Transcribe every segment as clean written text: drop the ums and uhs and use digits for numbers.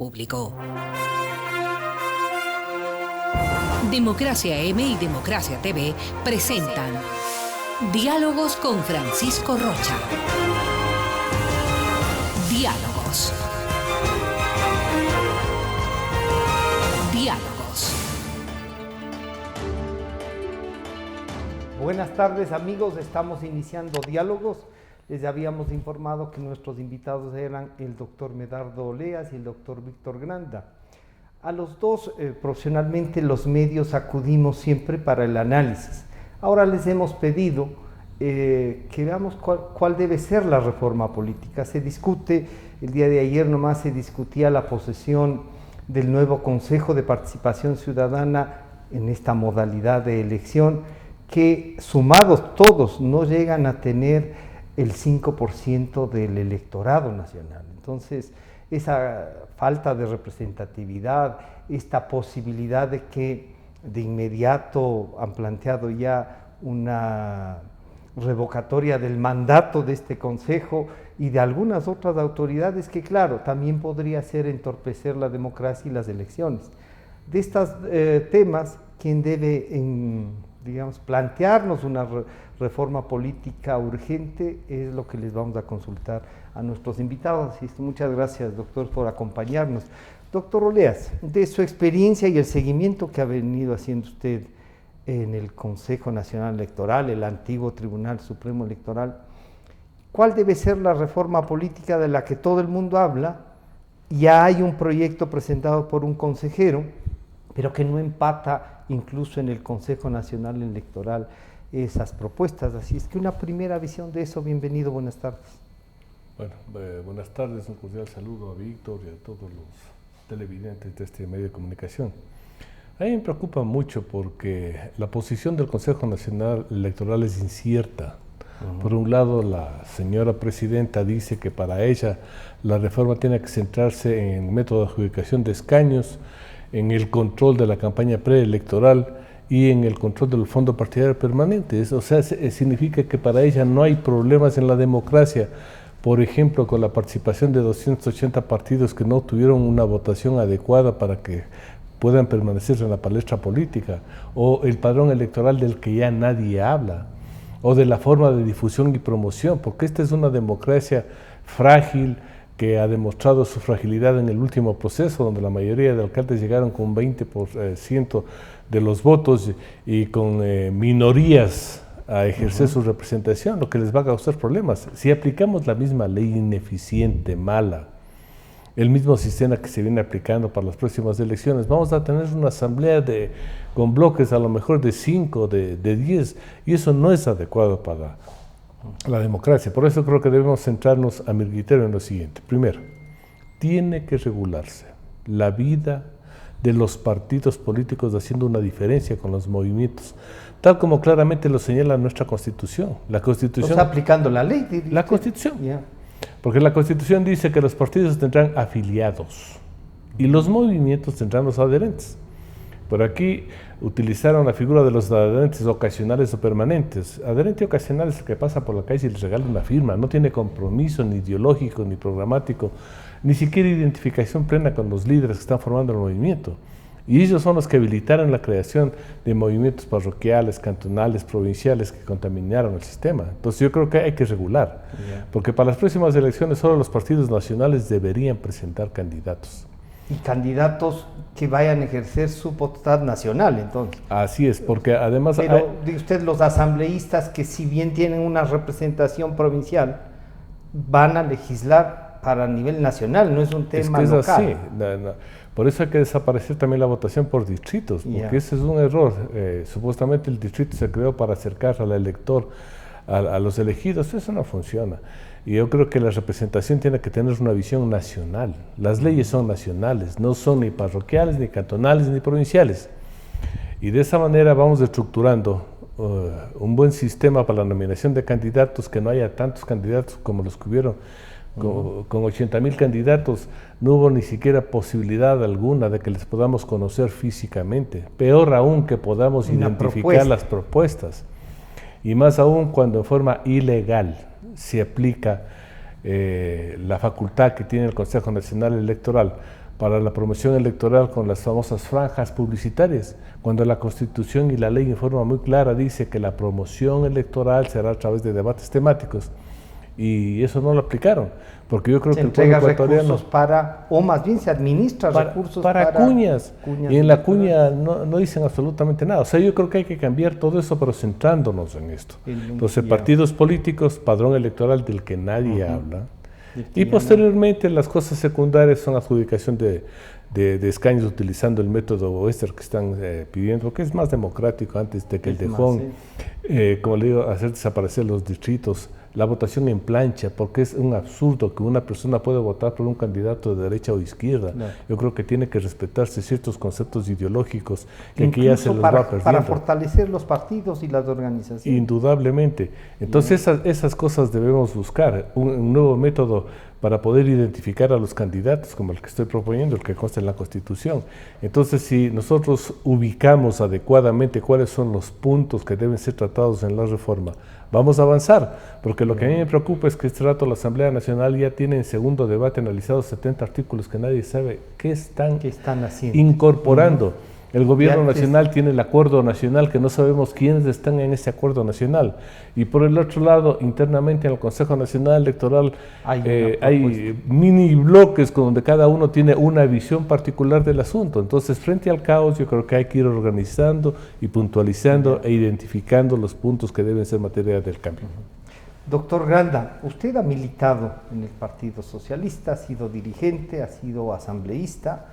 Público. Democracia M y Democracia TV presentan Diálogos con Francisco Rocha. Diálogos. Buenas tardes, amigos, estamos iniciando Diálogos. Les habíamos informado que nuestros invitados eran el doctor Medardo Oleas y el doctor Víctor Granda. A los dos, profesionalmente, los medios acudimos siempre para el análisis. Ahora les hemos pedido que veamos cuál debe ser la reforma política. Se discute, el día de ayer nomás se discutía la posesión del nuevo Consejo de Participación Ciudadana en esta modalidad de elección, que sumados todos no llegan a tener el 5% del electorado nacional. Entonces, esa falta de representatividad, esta posibilidad de que de inmediato han planteado ya una revocatoria del mandato de este consejo y de algunas otras autoridades que, claro, también podría ser entorpecer la democracia y las elecciones. De estos temas, quien debe, plantearnos una reforma política urgente es lo que les vamos a consultar a nuestros invitados. Así que muchas gracias, doctor, por acompañarnos. Doctor Oleas, de su experiencia y el seguimiento que ha venido haciendo usted en el Consejo Nacional Electoral, el antiguo Tribunal Supremo Electoral, ¿cuál debe ser la reforma política de la que todo el mundo habla? Ya hay un proyecto presentado por un consejero, pero que no empata incluso en el Consejo Nacional Electoral esas propuestas. Así es que una primera visión de eso. Bienvenido, buenas tardes. Bueno, buenas tardes, un cordial saludo a Víctor y a todos los televidentes de este medio de comunicación. A mí me preocupa mucho porque la posición del Consejo Nacional Electoral es incierta. Por un lado, la señora presidenta dice que para ella la reforma tiene que centrarse en el método de adjudicación de escaños, en el control de la campaña preelectoral y en el control del fondo partidario permanente. Eso, o sea, significa que para ella no hay problemas en la democracia, por ejemplo, con la participación de 280 partidos que no tuvieron una votación adecuada para que puedan permanecer en la palestra política, o el padrón electoral del que ya nadie habla, o de la forma de difusión y promoción, porque esta es una democracia frágil, que ha demostrado su fragilidad en el último proceso, donde la mayoría de alcaldes llegaron con 20% de los votos y con minorías a ejercer su representación, lo que les va a causar problemas. Si aplicamos la misma ley ineficiente, mala, el mismo sistema que se viene aplicando para las próximas elecciones, vamos a tener una asamblea con bloques a lo mejor de 5, de 10, y eso no es adecuado para la democracia. Por eso creo que debemos centrarnos, a mi criterio, en lo siguiente. Primero, tiene que regularse la vida de los partidos políticos haciendo una diferencia con los movimientos, tal como claramente lo señala nuestra Constitución. La Constitución... ¿Está aplicando la ley? La Constitución. Porque la Constitución dice que los partidos tendrán afiliados y los movimientos tendrán los adherentes. Por aquí utilizaron la figura de los adherentes ocasionales o permanentes. Adherente ocasional es el que pasa por la calle y les regala una firma, no tiene compromiso ni ideológico ni programático, ni siquiera identificación plena con los líderes que están formando el movimiento. Y ellos son los que habilitaron la creación de movimientos parroquiales, cantonales, provinciales que contaminaron el sistema. Entonces yo creo que hay que regular, porque para las próximas elecciones solo los partidos nacionales deberían presentar candidatos. Y candidatos que vayan a ejercer su potestad nacional, entonces. Así es, porque además... Pero dice usted, los asambleístas que si bien tienen una representación provincial, van a legislar para nivel nacional, no es un tema local. Es así. Por eso hay que desaparecer también la votación por distritos, porque ese es un error. Supuestamente el distrito se creó para acercar al elector a los elegidos, eso no funciona. Y yo creo que la representación tiene que tener una visión nacional. Las leyes son nacionales, no son ni parroquiales, ni cantonales, ni provinciales. Y de esa manera vamos estructurando un buen sistema para la nominación de candidatos, que no haya tantos candidatos como los que hubieron. Con 80,000 candidatos no hubo ni siquiera posibilidad alguna de que les podamos conocer físicamente. Peor aún, que podamos identificar las propuestas. Y más aún cuando en forma ilegal se aplica la facultad que tiene el Consejo Nacional Electoral para la promoción electoral con las famosas franjas publicitarias, cuando la Constitución y la ley en forma muy clara dice que la promoción electoral será a través de debates temáticos, y eso no lo aplicaron, porque yo creo que el pueblo ecuatoriano recursos para, o más bien se administra recursos para cuñas, y en la cuña no dicen absolutamente nada. O sea, yo creo que hay que cambiar todo eso, pero centrándonos en esto. Entonces, partidos políticos, padrón electoral del que nadie habla, y posteriormente las cosas secundarias son adjudicación de escaños utilizando el método Oester que están pidiendo, que es más democrático antes de que el dejón, como le digo, hacer desaparecer los distritos, la votación en plancha, porque es un absurdo que una persona pueda votar por un candidato de derecha o izquierda. No. Yo creo que tiene que respetarse ciertos conceptos ideológicos que aquí ya se los va perdiendo. Para fortalecer los partidos y las organizaciones. Indudablemente. Entonces esas cosas debemos buscar, un nuevo método para poder identificar a los candidatos, como el que estoy proponiendo, el que consta en la Constitución. Entonces, si nosotros ubicamos adecuadamente cuáles son los puntos que deben ser tratados en la reforma, vamos a avanzar, porque lo que a mí me preocupa es que este rato la Asamblea Nacional ya tiene en segundo debate analizados 70 artículos que nadie sabe qué están haciendo, incorporando. El gobierno nacional tiene el acuerdo nacional, que no sabemos quiénes están en ese acuerdo nacional. Y por el otro lado, internamente en el Consejo Nacional Electoral hay mini bloques donde cada uno tiene una visión particular del asunto. Entonces, frente al caos, yo creo que hay que ir organizando y puntualizando e identificando los puntos que deben ser materia del cambio. Doctor Granda, usted ha militado en el Partido Socialista, ha sido dirigente, ha sido asambleísta.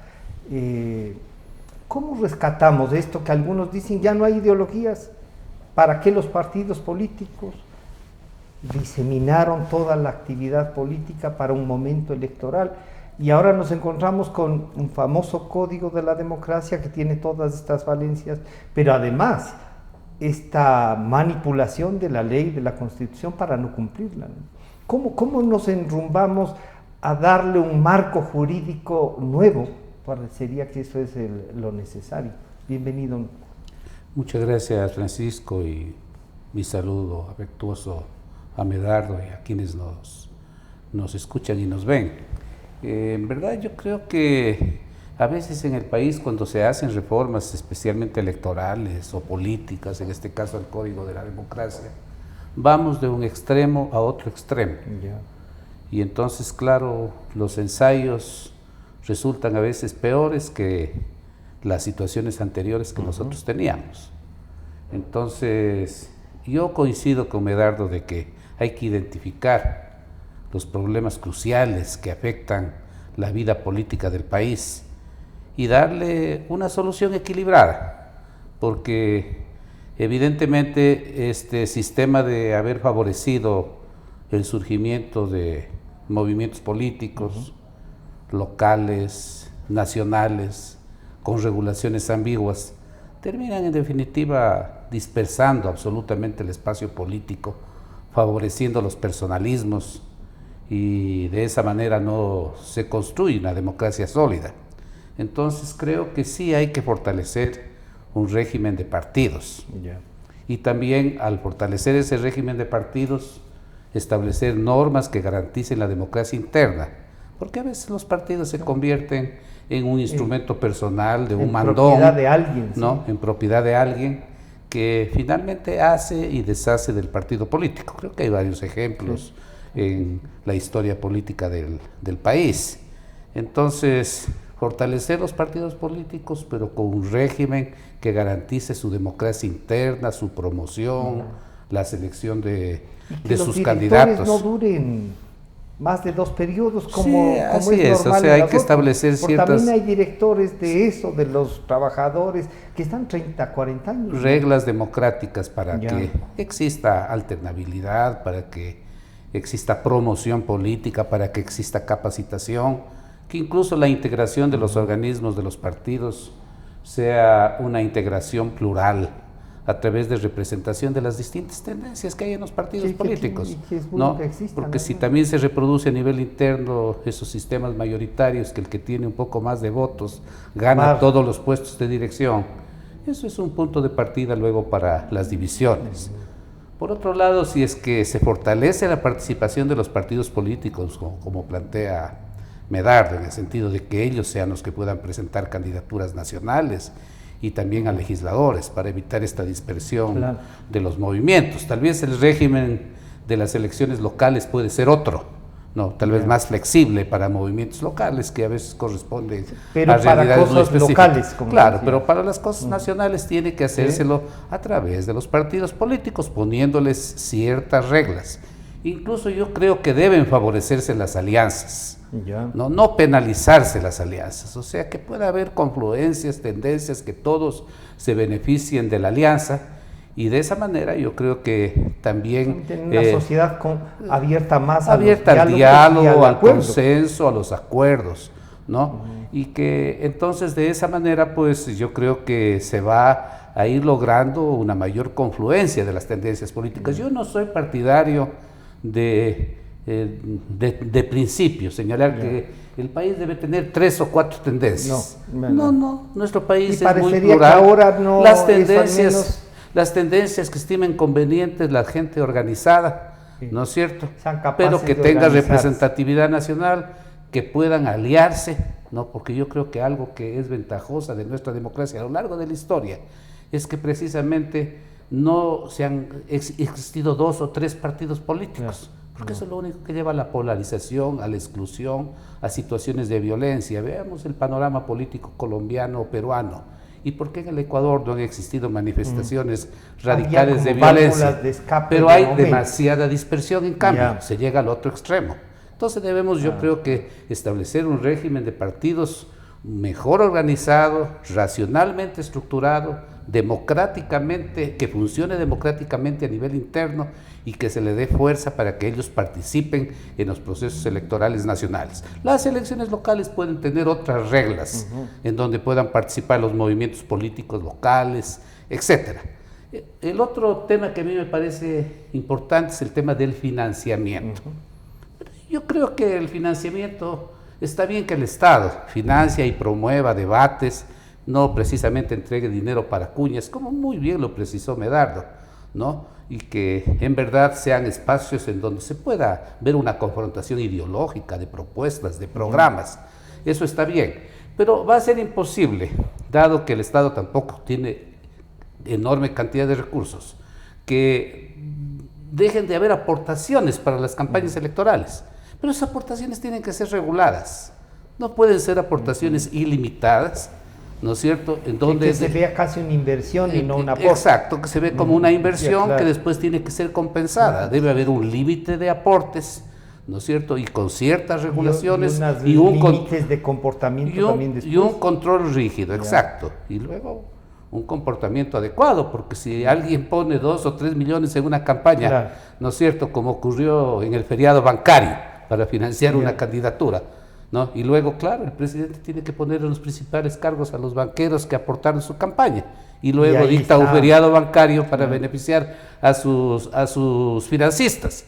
¿Cómo rescatamos esto que algunos dicen ya no hay ideologías? ¿Para qué los partidos políticos diseminaron toda la actividad política para un momento electoral? Y ahora nos encontramos con un famoso código de la democracia que tiene todas estas valencias, pero además esta manipulación de la ley, de la Constitución para no cumplirla, ¿no? ¿Cómo nos enrumbamos a darle un marco jurídico nuevo? Parecería que eso es lo necesario. Bienvenido. Muchas gracias, Francisco, y mi saludo afectuoso a Medardo y a quienes nos escuchan y nos ven. En verdad, yo creo que a veces en el país, cuando se hacen reformas, especialmente electorales o políticas, en este caso el Código de la Democracia, vamos de un extremo a otro extremo. Y entonces, claro, los ensayos resultan a veces peores que las situaciones anteriores que nosotros teníamos. Entonces, yo coincido con Medardo de que hay que identificar los problemas cruciales que afectan la vida política del país y darle una solución equilibrada, porque evidentemente este sistema de haber favorecido el surgimiento de movimientos políticos locales, nacionales, con regulaciones ambiguas, terminan en definitiva dispersando absolutamente el espacio político, favoreciendo los personalismos, y de esa manera no se construye una democracia sólida. Entonces creo que sí hay que fortalecer un régimen de partidos, y también al fortalecer ese régimen de partidos, establecer normas que garanticen la democracia interna, porque a veces los partidos se convierten en un instrumento personal de un mandón, propiedad de alguien, ¿no? En propiedad de alguien que finalmente hace y deshace del partido político. Creo que hay varios ejemplos en la historia política del país. Entonces, fortalecer los partidos políticos, pero con un régimen que garantice su democracia interna, su promoción, la selección de sus candidatos. No duren más de 2 periodos, como es normal. O sea, hay que establecer ciertas... También hay directores de eso, de los trabajadores, que están 30, 40 años. Reglas democráticas para que exista alternabilidad, para que exista promoción política, para que exista capacitación, que incluso la integración de los organismos de los partidos sea una integración plural, a través de representación de las distintas tendencias que hay en los partidos políticos, ¿no? Porque si también se reproduce a nivel interno esos sistemas mayoritarios, que el que tiene un poco más de votos gana todos los puestos de dirección, eso es un punto de partida luego para las divisiones. Por otro lado, si es que se fortalece la participación de los partidos políticos, como plantea Medardo, en el sentido de que ellos sean los que puedan presentar candidaturas nacionales y también a legisladores para evitar esta dispersión de los movimientos. Tal vez el régimen de las elecciones locales puede ser otro, no, tal vez más flexible para movimientos locales que a veces corresponden a realidades muy específicas. Locales, claro, pero para las cosas nacionales tiene que hacérselo a través de los partidos políticos, poniéndoles ciertas reglas. Incluso yo creo que deben favorecerse las alianzas. No penalizarse las alianzas, o sea que pueda haber confluencias, tendencias, que todos se beneficien de la alianza, y de esa manera yo creo que también una sociedad abierta más abierta al diálogo, al consenso, a los acuerdos, ¿no? Y que entonces de esa manera pues yo creo que se va a ir logrando una mayor confluencia de las tendencias políticas. Yo no soy partidario de principio, señalar que el país debe tener 3 o 4 tendencias. No, nuestro país es muy plural. Ahora no, las tendencias que estimen convenientes la gente organizada, ¿no es cierto? Pero que tenga representatividad nacional, que puedan aliarse, ¿no? Porque yo creo que algo que es ventajosa de nuestra democracia a lo largo de la historia es que precisamente no se han existido 2 o 3 partidos políticos. Porque eso es lo único que lleva a la polarización, a la exclusión, a situaciones de violencia. Veamos el panorama político colombiano o peruano. ¿Y por qué en el Ecuador no han existido manifestaciones radicales de violencia? Pero hay demasiada dispersión, en cambio, se llega al otro extremo. Entonces debemos, yo creo que establecer un régimen de partidos mejor organizado, racionalmente estructurado, democráticamente, que funcione democráticamente a nivel interno y que se le dé fuerza para que ellos participen en los procesos electorales nacionales. Las elecciones locales pueden tener otras reglas en donde puedan participar los movimientos políticos locales, etcétera. El otro tema que a mí me parece importante es el tema del financiamiento. Yo creo que el financiamiento, está bien que el Estado financia y promueva debates, no precisamente entregue dinero para cuñas, como muy bien lo precisó Medardo, ¿no? Y que en verdad sean espacios en donde se pueda ver una confrontación ideológica de propuestas, de programas. Eso está bien, pero va a ser imposible, dado que el Estado tampoco tiene enorme cantidad de recursos, que dejen de haber aportaciones para las campañas electorales. Pero esas aportaciones tienen que ser reguladas, no pueden ser aportaciones ilimitadas, ¿no es cierto? En donde que se vea casi una inversión y no una aporte. Exacto, que se ve como una inversión que después tiene que ser compensada. Debe haber un límite de aportes, ¿no es cierto? Y con ciertas regulaciones y límites de comportamiento también después. Y un control rígido, exacto. Y luego un comportamiento adecuado, porque si alguien pone 2 o 3 millones en una campaña, ¿no es cierto? Como ocurrió en el feriado bancario para financiar una candidatura, ¿no? Y luego, claro, el presidente tiene que poner en los principales cargos a los banqueros que aportaron su campaña, y luego dicta un feriado bancario para beneficiar a sus financistas.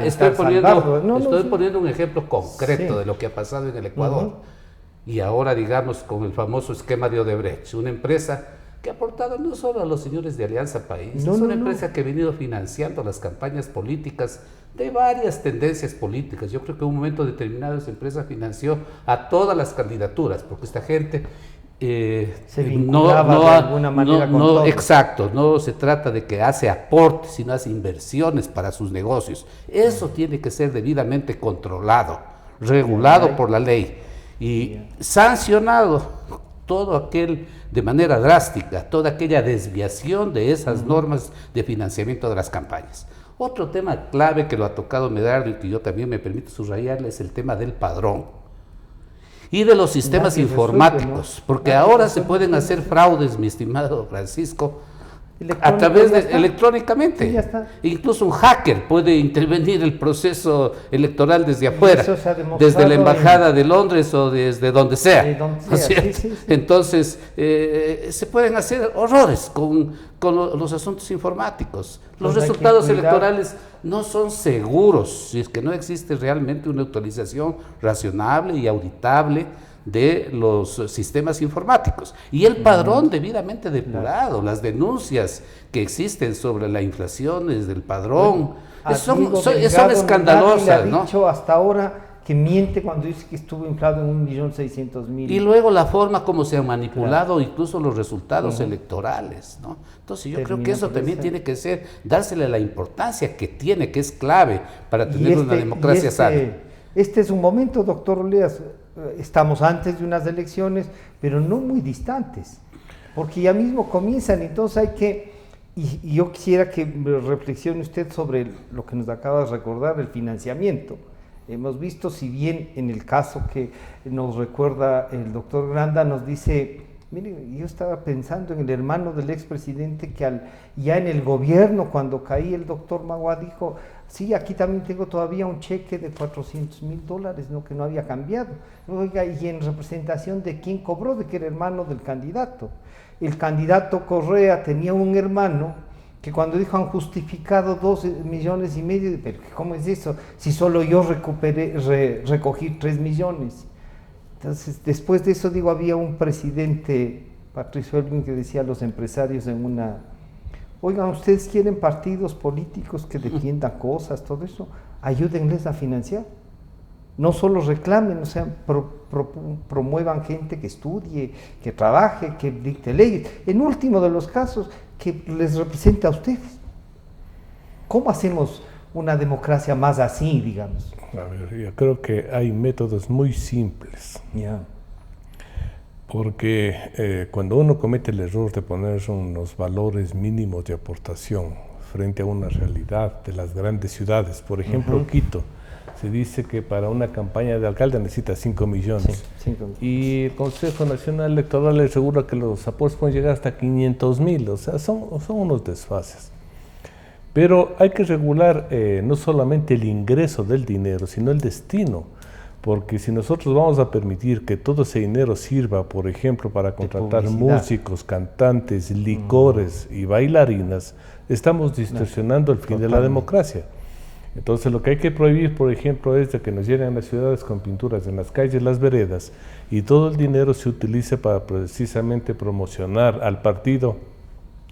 Estoy poniendo un ejemplo concreto de lo que ha pasado en el Ecuador. Y ahora, digamos, con el famoso esquema de Odebrecht, una empresa que ha aportado no solo a los señores de Alianza País, es una empresa que ha venido financiando las campañas políticas de varias tendencias políticas. Yo creo que en un momento determinado esa empresa financió a todas las candidaturas, porque esta gente se vinculaba de alguna manera con todo. Exacto, no se trata de que hace aportes, sino hace inversiones para sus negocios. Eso tiene que ser debidamente controlado, regulado por la ley y sancionado todo aquel, de manera drástica, toda aquella desviación de esas normas de financiamiento de las campañas. Otro tema clave que lo ha tocado Medardo y que yo también me permito subrayarle es el tema del padrón y de los sistemas informáticos, porque ahora se pueden hacer fraudes, mi estimado Francisco, a través de electrónicamente. Incluso un hacker puede intervenir el proceso electoral desde afuera, desde la embajada de Londres o desde donde sea. Entonces se pueden hacer horrores con los asuntos informáticos. Los resultados electorales no son seguros si es que no existe realmente una actualización razonable y auditable de los sistemas informáticos y el padrón debidamente depurado, las denuncias que existen sobre la inflación desde el padrón son escandalosas, ¿no? Ha dicho hasta ahora que miente cuando dice que estuvo inflado en 1.600.000. Y luego la forma como se han manipulado incluso los resultados electorales, ¿no? Entonces yo creo que eso también tiene que ser, dársele la importancia que tiene, que es clave para tener una democracia sana. Este es un momento, doctor Oleas, estamos antes de unas elecciones, pero no muy distantes, porque ya mismo comienzan, entonces hay que, y yo quisiera que reflexione usted sobre lo que nos acaba de recordar, el financiamiento. Hemos visto, si bien en el caso que nos recuerda el doctor Granda, nos dice, mire, yo estaba pensando en el hermano del expresidente que ya en el gobierno, cuando caí el doctor Magua, dijo, sí, aquí también tengo todavía un cheque de $400.000, ¿no? Que no había cambiado. Oiga, ¿y en representación de quién cobró? De que era hermano del candidato. El candidato Correa tenía un hermano que cuando dijo han justificado 2,5 millones, pero ¿cómo es eso? Si solo yo recogí 3 millones. Entonces, después de eso, digo, había un presidente, Patricio Elwin, que decía a los empresarios en una, oigan, ustedes quieren partidos políticos que defiendan cosas, todo eso, ayúdenles a financiar. No solo reclamen, o sea, promuevan gente que estudie, que trabaje, que dicte leyes. En último de los casos, que les represente a ustedes. ¿Cómo hacemos una democracia más así, digamos? A ver, yo creo que hay métodos muy simples. Porque cuando uno comete el error de poner unos valores mínimos de aportación frente a una realidad de las grandes ciudades, por ejemplo, Quito, se dice que para una campaña de alcalde necesita 5 millones. Sí, 5 millones. Y el Consejo Nacional Electoral le asegura que los aportes pueden llegar hasta 500.000, o sea, son unos desfases. Pero hay que regular no solamente el ingreso del dinero, sino el destino, porque si nosotros vamos a permitir que todo ese dinero sirva, por ejemplo, para contratar músicos, cantantes, licores y bailarinas, estamos distorsionando el fin de la democracia. Entonces lo que hay que prohibir, por ejemplo, es de que nos llenen las ciudades con pinturas en las calles, las veredas, y todo el dinero se utilice para precisamente promocionar al partido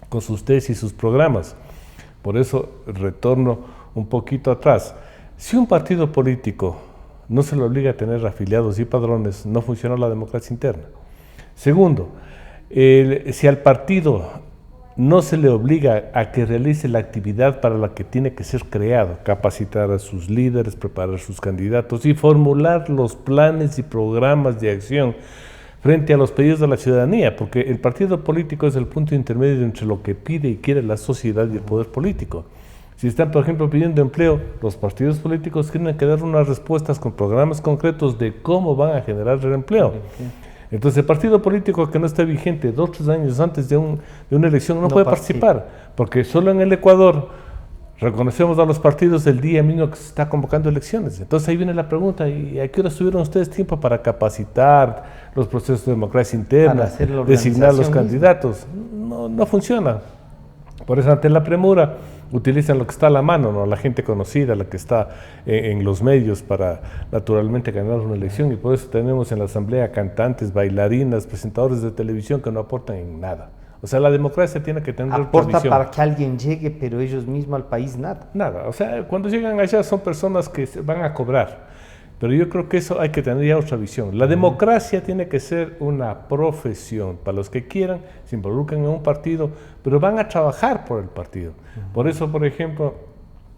con sus tesis y sus programas. Por eso retorno un poquito atrás. Si un partido político no se le obliga a tener afiliados y padrones, no funciona la democracia interna. Segundo, si al partido no se le obliga a que realice la actividad para la que tiene que ser creado, capacitar a sus líderes, preparar sus candidatos y formular los planes y programas de acción frente a los pedidos de la ciudadanía, porque el partido político es el punto intermedio entre lo que pide y quiere la sociedad y el poder político. Si están, por ejemplo, pidiendo empleo, los partidos políticos tienen que dar unas respuestas con programas concretos de cómo van a generar el empleo. Entonces, el partido político que no esté vigente 2 o 3 años antes de una elección no puede participar, porque solo en el Ecuador reconocemos a los partidos el día mismo que se está convocando elecciones. Entonces ahí viene la pregunta, ¿y a qué hora tuvieron ustedes tiempo para capacitar los procesos de democracia interna, designar los candidatos? No funciona. Por eso, ante la premura, utilizan lo que está a la mano, ¿no? La gente conocida, la que está en los medios para naturalmente ganar una elección, y por eso tenemos en la asamblea cantantes, bailarinas, presentadores de televisión que no aportan en nada. O sea, la democracia tiene que tener aporta visión para que alguien llegue, pero ellos mismos al país nada. Nada, o sea, cuando llegan allá son personas que van a cobrar. Pero yo creo que eso hay que tener ya otra visión. La democracia tiene que ser una profesión. Para los que quieran, se involucran en un partido, pero van a trabajar por el partido. Por eso, por ejemplo,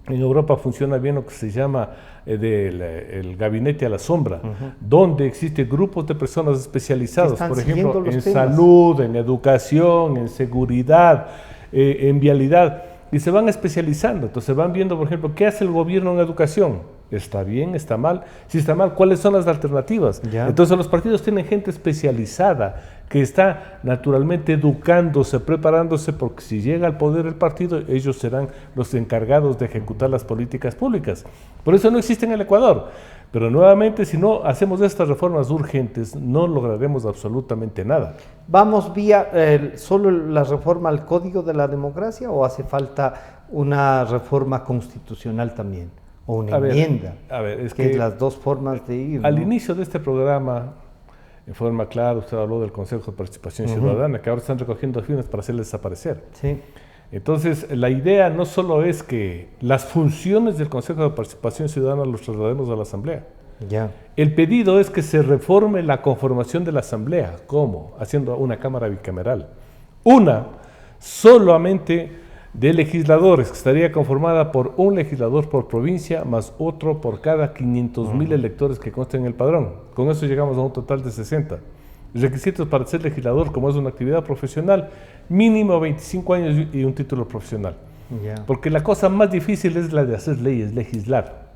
en Europa funciona bien lo que se llama el gabinete a la sombra, donde existen grupos de personas especializadas, por ejemplo, en salud, en educación, en seguridad, en vialidad, y se van especializando. Entonces van viendo, por ejemplo, qué hace el gobierno en educación. ¿Está bien? ¿Está mal? Si está mal, ¿cuáles son las alternativas? Entonces los partidos tienen gente especializada que está naturalmente educándose, preparándose, porque si llega al poder el partido, ellos serán los encargados de ejecutar las políticas públicas. Por eso no existe en el Ecuador. Pero nuevamente, si no hacemos estas reformas urgentes, no lograremos absolutamente nada. ¿Vamos vía solo la reforma al Código de la Democracia o hace falta una reforma constitucional también? O una enmienda, es que las dos formas de ir. Al inicio de este programa, en forma clara, usted habló del Consejo de Participación Ciudadana, que ahora están recogiendo firmas para hacerles desaparecer. Sí. Entonces, la idea no solo es que las funciones del Consejo de Participación Ciudadana los traslademos a la Asamblea, Ya. El pedido es que se reforme la conformación de la Asamblea. ¿Cómo? Haciendo una Cámara bicameral. Una solamente de legisladores, que estaría conformada por un legislador por provincia, más otro por cada 500,000 electores que consten en el padrón. Con eso llegamos a un total de 60. Requisitos para ser legislador, como es una actividad profesional, mínimo 25 años y un título profesional. Ya. Porque la cosa más difícil es la de hacer leyes, legislar.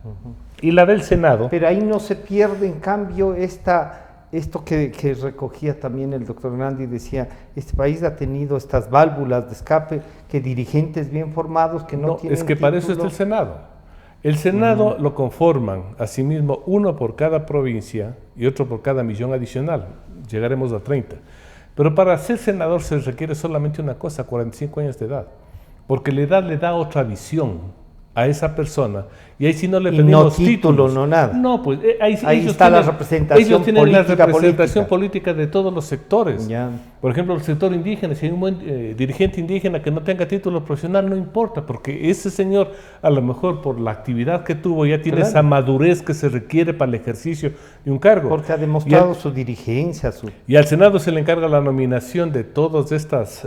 Y la del Senado. Pero ahí no se pierde, en cambio, esto que recogía también el doctor Grandi, decía, este país ha tenido estas válvulas de escape, que dirigentes bien formados que no tienen es que para eso está el Senado. El Senado lo conforman, asimismo, uno por cada provincia y otro por cada millón adicional. Llegaremos a 30. Pero para ser senador se requiere solamente una cosa, 45 años de edad. Porque la edad le da otra visión a esa persona, y ahí si no le pedimos no título, títulos, no nada. No, pues ahí está la representación ellos tienen la política, representación política de todos los sectores. Ya. Por ejemplo, el sector indígena, si hay un buen dirigente indígena que no tenga título profesional, no importa, porque ese señor, a lo mejor por la actividad que tuvo, ya tiene esa madurez que se requiere para el ejercicio de un cargo. Porque ha demostrado su dirigencia. Y al Senado se le encarga la nominación de todos estos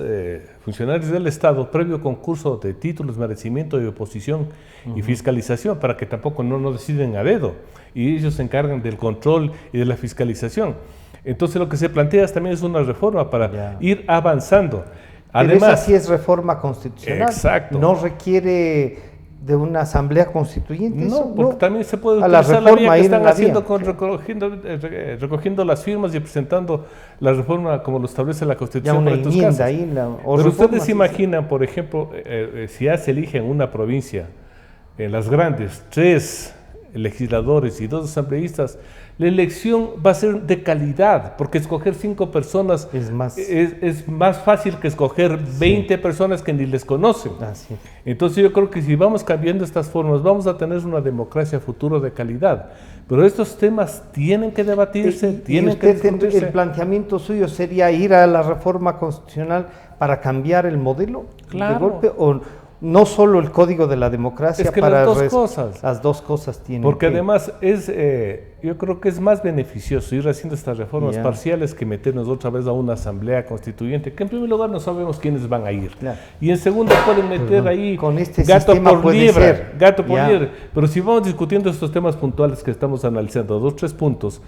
funcionarios del Estado, previo concurso de títulos, merecimiento y oposición y fiscalización, para que tampoco no deciden a dedo. Y ellos se encargan del control y de la fiscalización. Entonces lo que se plantea también es una reforma para ir avanzando. Además, pero esa sí es reforma constitucional. Exacto. No requiere de una asamblea constituyente. No, porque también se puede utilizar la vía que están haciendo con recogiendo las firmas y presentando la reforma como lo establece la Constitución para estos casos. Pero ustedes imaginan, por ejemplo, si ya se eligen una provincia, en las grandes, 3 legisladores y 2 asambleístas, la elección va a ser de calidad, porque escoger 5 personas es más fácil que escoger 20 personas que ni les conocen. Entonces yo creo que si vamos cambiando estas formas, vamos a tener una democracia futuro de calidad. Pero estos temas tienen que debatirse, tienen que discutirse. ¿El planteamiento suyo sería ir a la reforma constitucional para cambiar el modelo de golpe? ¿O no solo el código de la democracia? Es que para las dos cosas tienen. Porque además yo creo que es más beneficioso ir haciendo estas reformas parciales que meternos otra vez a una asamblea constituyente, que en primer lugar no sabemos quiénes van a ir. Y en segundo pueden meter ahí con este gato por liebre. Liebre. Pero si vamos discutiendo estos temas puntuales que estamos analizando, 2 o 3 puntos,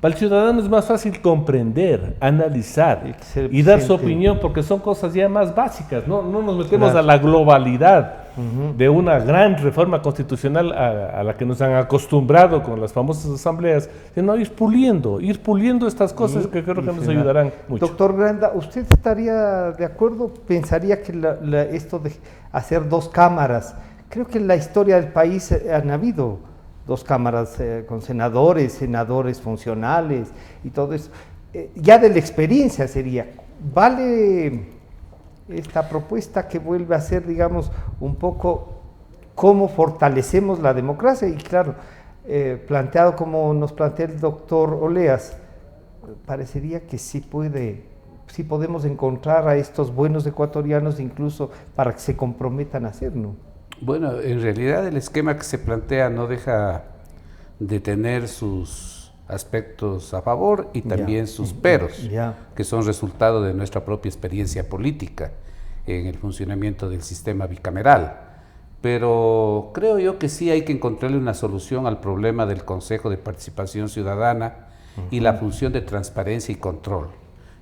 para el ciudadano es más fácil comprender, analizar y dar su opinión, porque son cosas ya más básicas. No nos metemos a la globalidad de una gran reforma constitucional a la que nos han acostumbrado con las famosas asambleas, sino ir puliendo estas cosas que creo que nos ayudarán mucho. Doctor Granda, ¿usted estaría de acuerdo? ¿Pensaría que esto de hacer 2 cámaras, creo que en la historia del país han habido 2 cámaras con senadores funcionales y todo eso? Ya de la experiencia sería, ¿vale esta propuesta que vuelve a ser, digamos, un poco cómo fortalecemos la democracia? Y claro, planteado como nos plantea el doctor Oleas, parecería que sí podemos encontrar a estos buenos ecuatorianos incluso para que se comprometan a hacerlo. Bueno, en realidad el esquema que se plantea no deja de tener sus aspectos a favor y también sus peros, que son resultado de nuestra propia experiencia política en el funcionamiento del sistema bicameral. Pero creo yo que sí hay que encontrarle una solución al problema del Consejo de Participación Ciudadana y la función de transparencia y control.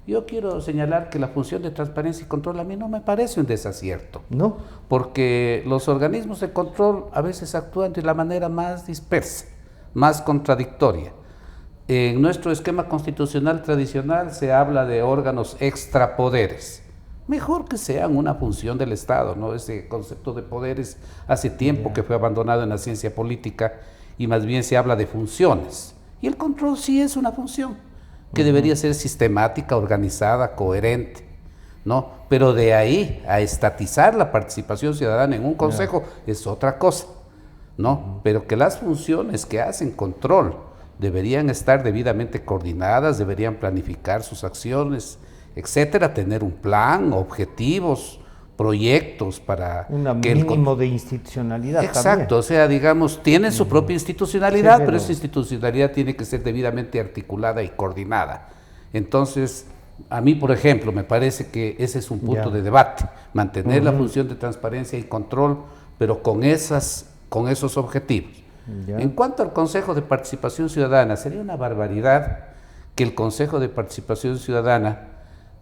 Yo quiero señalar que la función de transparencia y control a mí no me parece un desacierto. ¿No? Porque los organismos de control a veces actúan de la manera más dispersa, más contradictoria. En nuestro esquema constitucional tradicional se habla de órganos extrapoderes. Mejor que sean una función del Estado, ¿no? Ese concepto de poderes hace tiempo que fue abandonado en la ciencia política y más bien se habla de funciones. Y el control sí es una función que debería ser sistemática, organizada, coherente, ¿no? Pero de ahí a estatizar la participación ciudadana en un consejo es otra cosa, ¿no? Pero que las funciones que hacen control deberían estar debidamente coordinadas, deberían planificar sus acciones, etcétera, tener un plan, objetivos, proyectos para Un que mínimo de institucionalidad. Exacto, también. o sea, digamos, tienen su propia institucionalidad, Sí, pero esa institucionalidad tiene que ser debidamente articulada y coordinada. Entonces, a mí, por ejemplo, me parece que ese es un punto de debate, mantener la función de transparencia y control, pero con esos objetivos. Ya. En cuanto al Consejo de Participación Ciudadana, sería una barbaridad que el Consejo de Participación Ciudadana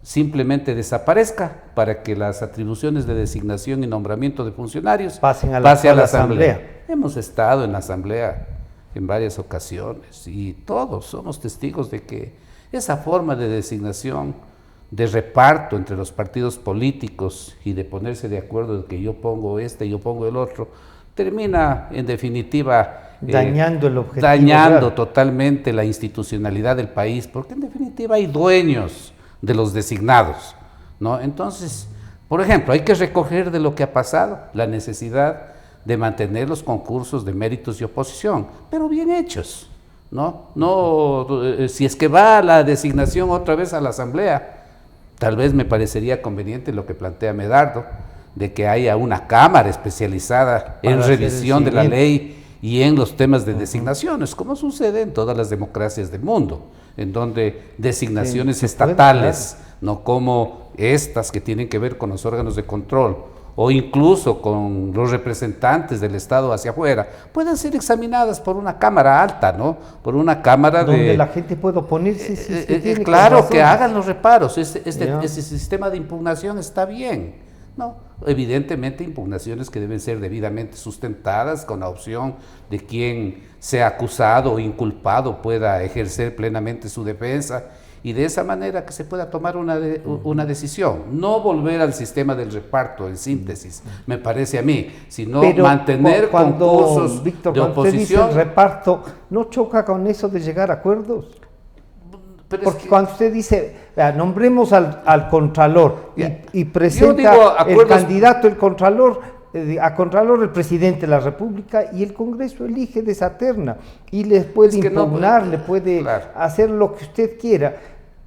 simplemente desaparezca para que las atribuciones de designación y nombramiento de funcionarios Pasen a la asamblea. Hemos estado en la asamblea en varias ocasiones y todos somos testigos de que esa forma de designación, de reparto entre los partidos políticos y de ponerse de acuerdo de que yo pongo este, yo pongo el otro, termina en definitiva dañando el objetivo. Dañando real. totalmente la institucionalidad del país, porque en definitiva hay dueños de los designados, ¿no? Entonces, por ejemplo, hay que recoger de lo que ha pasado la necesidad de mantener los concursos de méritos y oposición, pero bien hechos, ¿no? Si es que va la designación otra vez a la asamblea, tal vez me parecería conveniente lo que plantea Medardo, de que haya una cámara especializada en revisión de la ley y en los temas de designaciones, como sucede en todas las democracias del mundo, en donde designaciones estatales, no como estas que tienen que ver con los órganos de control, o incluso con los representantes del Estado hacia afuera, puedan ser examinadas por una cámara alta, ¿no? Por una cámara donde la gente puede oponerse. Claro, que hagan los reparos. Este sistema de impugnación está bien, ¿no? Evidentemente impugnaciones que deben ser debidamente sustentadas con la opción de quien sea acusado o inculpado pueda ejercer plenamente su defensa y de esa manera que se pueda tomar una decisión. No volver al sistema del reparto, en síntesis, me parece a mí, sino pero mantener concursos Víctor, de oposición. Usted dice el reparto, ¿no choca con eso de llegar a acuerdos? Pero porque cuando usted dice, nombremos al contralor y presenta acuerdos, el candidato, el contralor, a contralor el presidente de la República y el Congreso elige de esa terna y le puede impugnar, le puede hacer lo que usted quiera,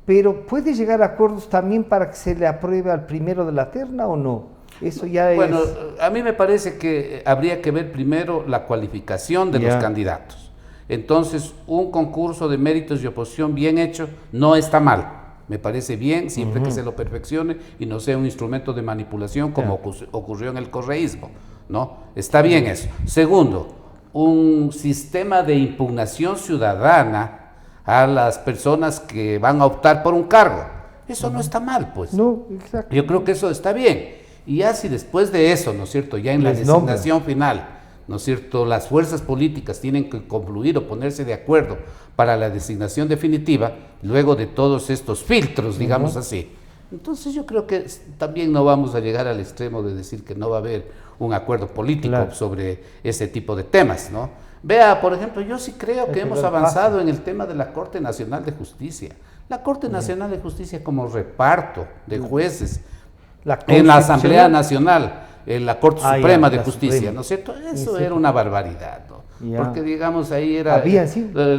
pero ¿puede llegar a acuerdos también para que se le apruebe al primero de la terna o no? Eso ya bueno, a mí me parece que habría que ver primero la cualificación de los candidatos. Entonces, un concurso de méritos y oposición bien hecho no está mal, me parece bien, siempre que se lo perfeccione y no sea un instrumento de manipulación como ocurrió en el correísmo, ¿no? Está bien eso. Segundo, un sistema de impugnación ciudadana a las personas que van a optar por un cargo. Eso no está mal, pues. No, exacto. Yo creo que eso está bien. Y ya si después de eso, ¿no es cierto?, ya en la designación final, ¿no es cierto?, las fuerzas políticas tienen que confluir o ponerse de acuerdo para la designación definitiva, luego de todos estos filtros, digamos así. Entonces yo creo que también no vamos a llegar al extremo de decir que no va a haber un acuerdo político sobre ese tipo de temas, ¿no? Vea, por ejemplo, yo sí creo que hemos avanzado en el tema de la Corte Nacional de Justicia. La Corte Nacional de Justicia como reparto de jueces en la Asamblea Nacional, en la Corte Suprema de Justicia, ¿no es cierto? Eso era una barbaridad, ¿no? Porque digamos ahí era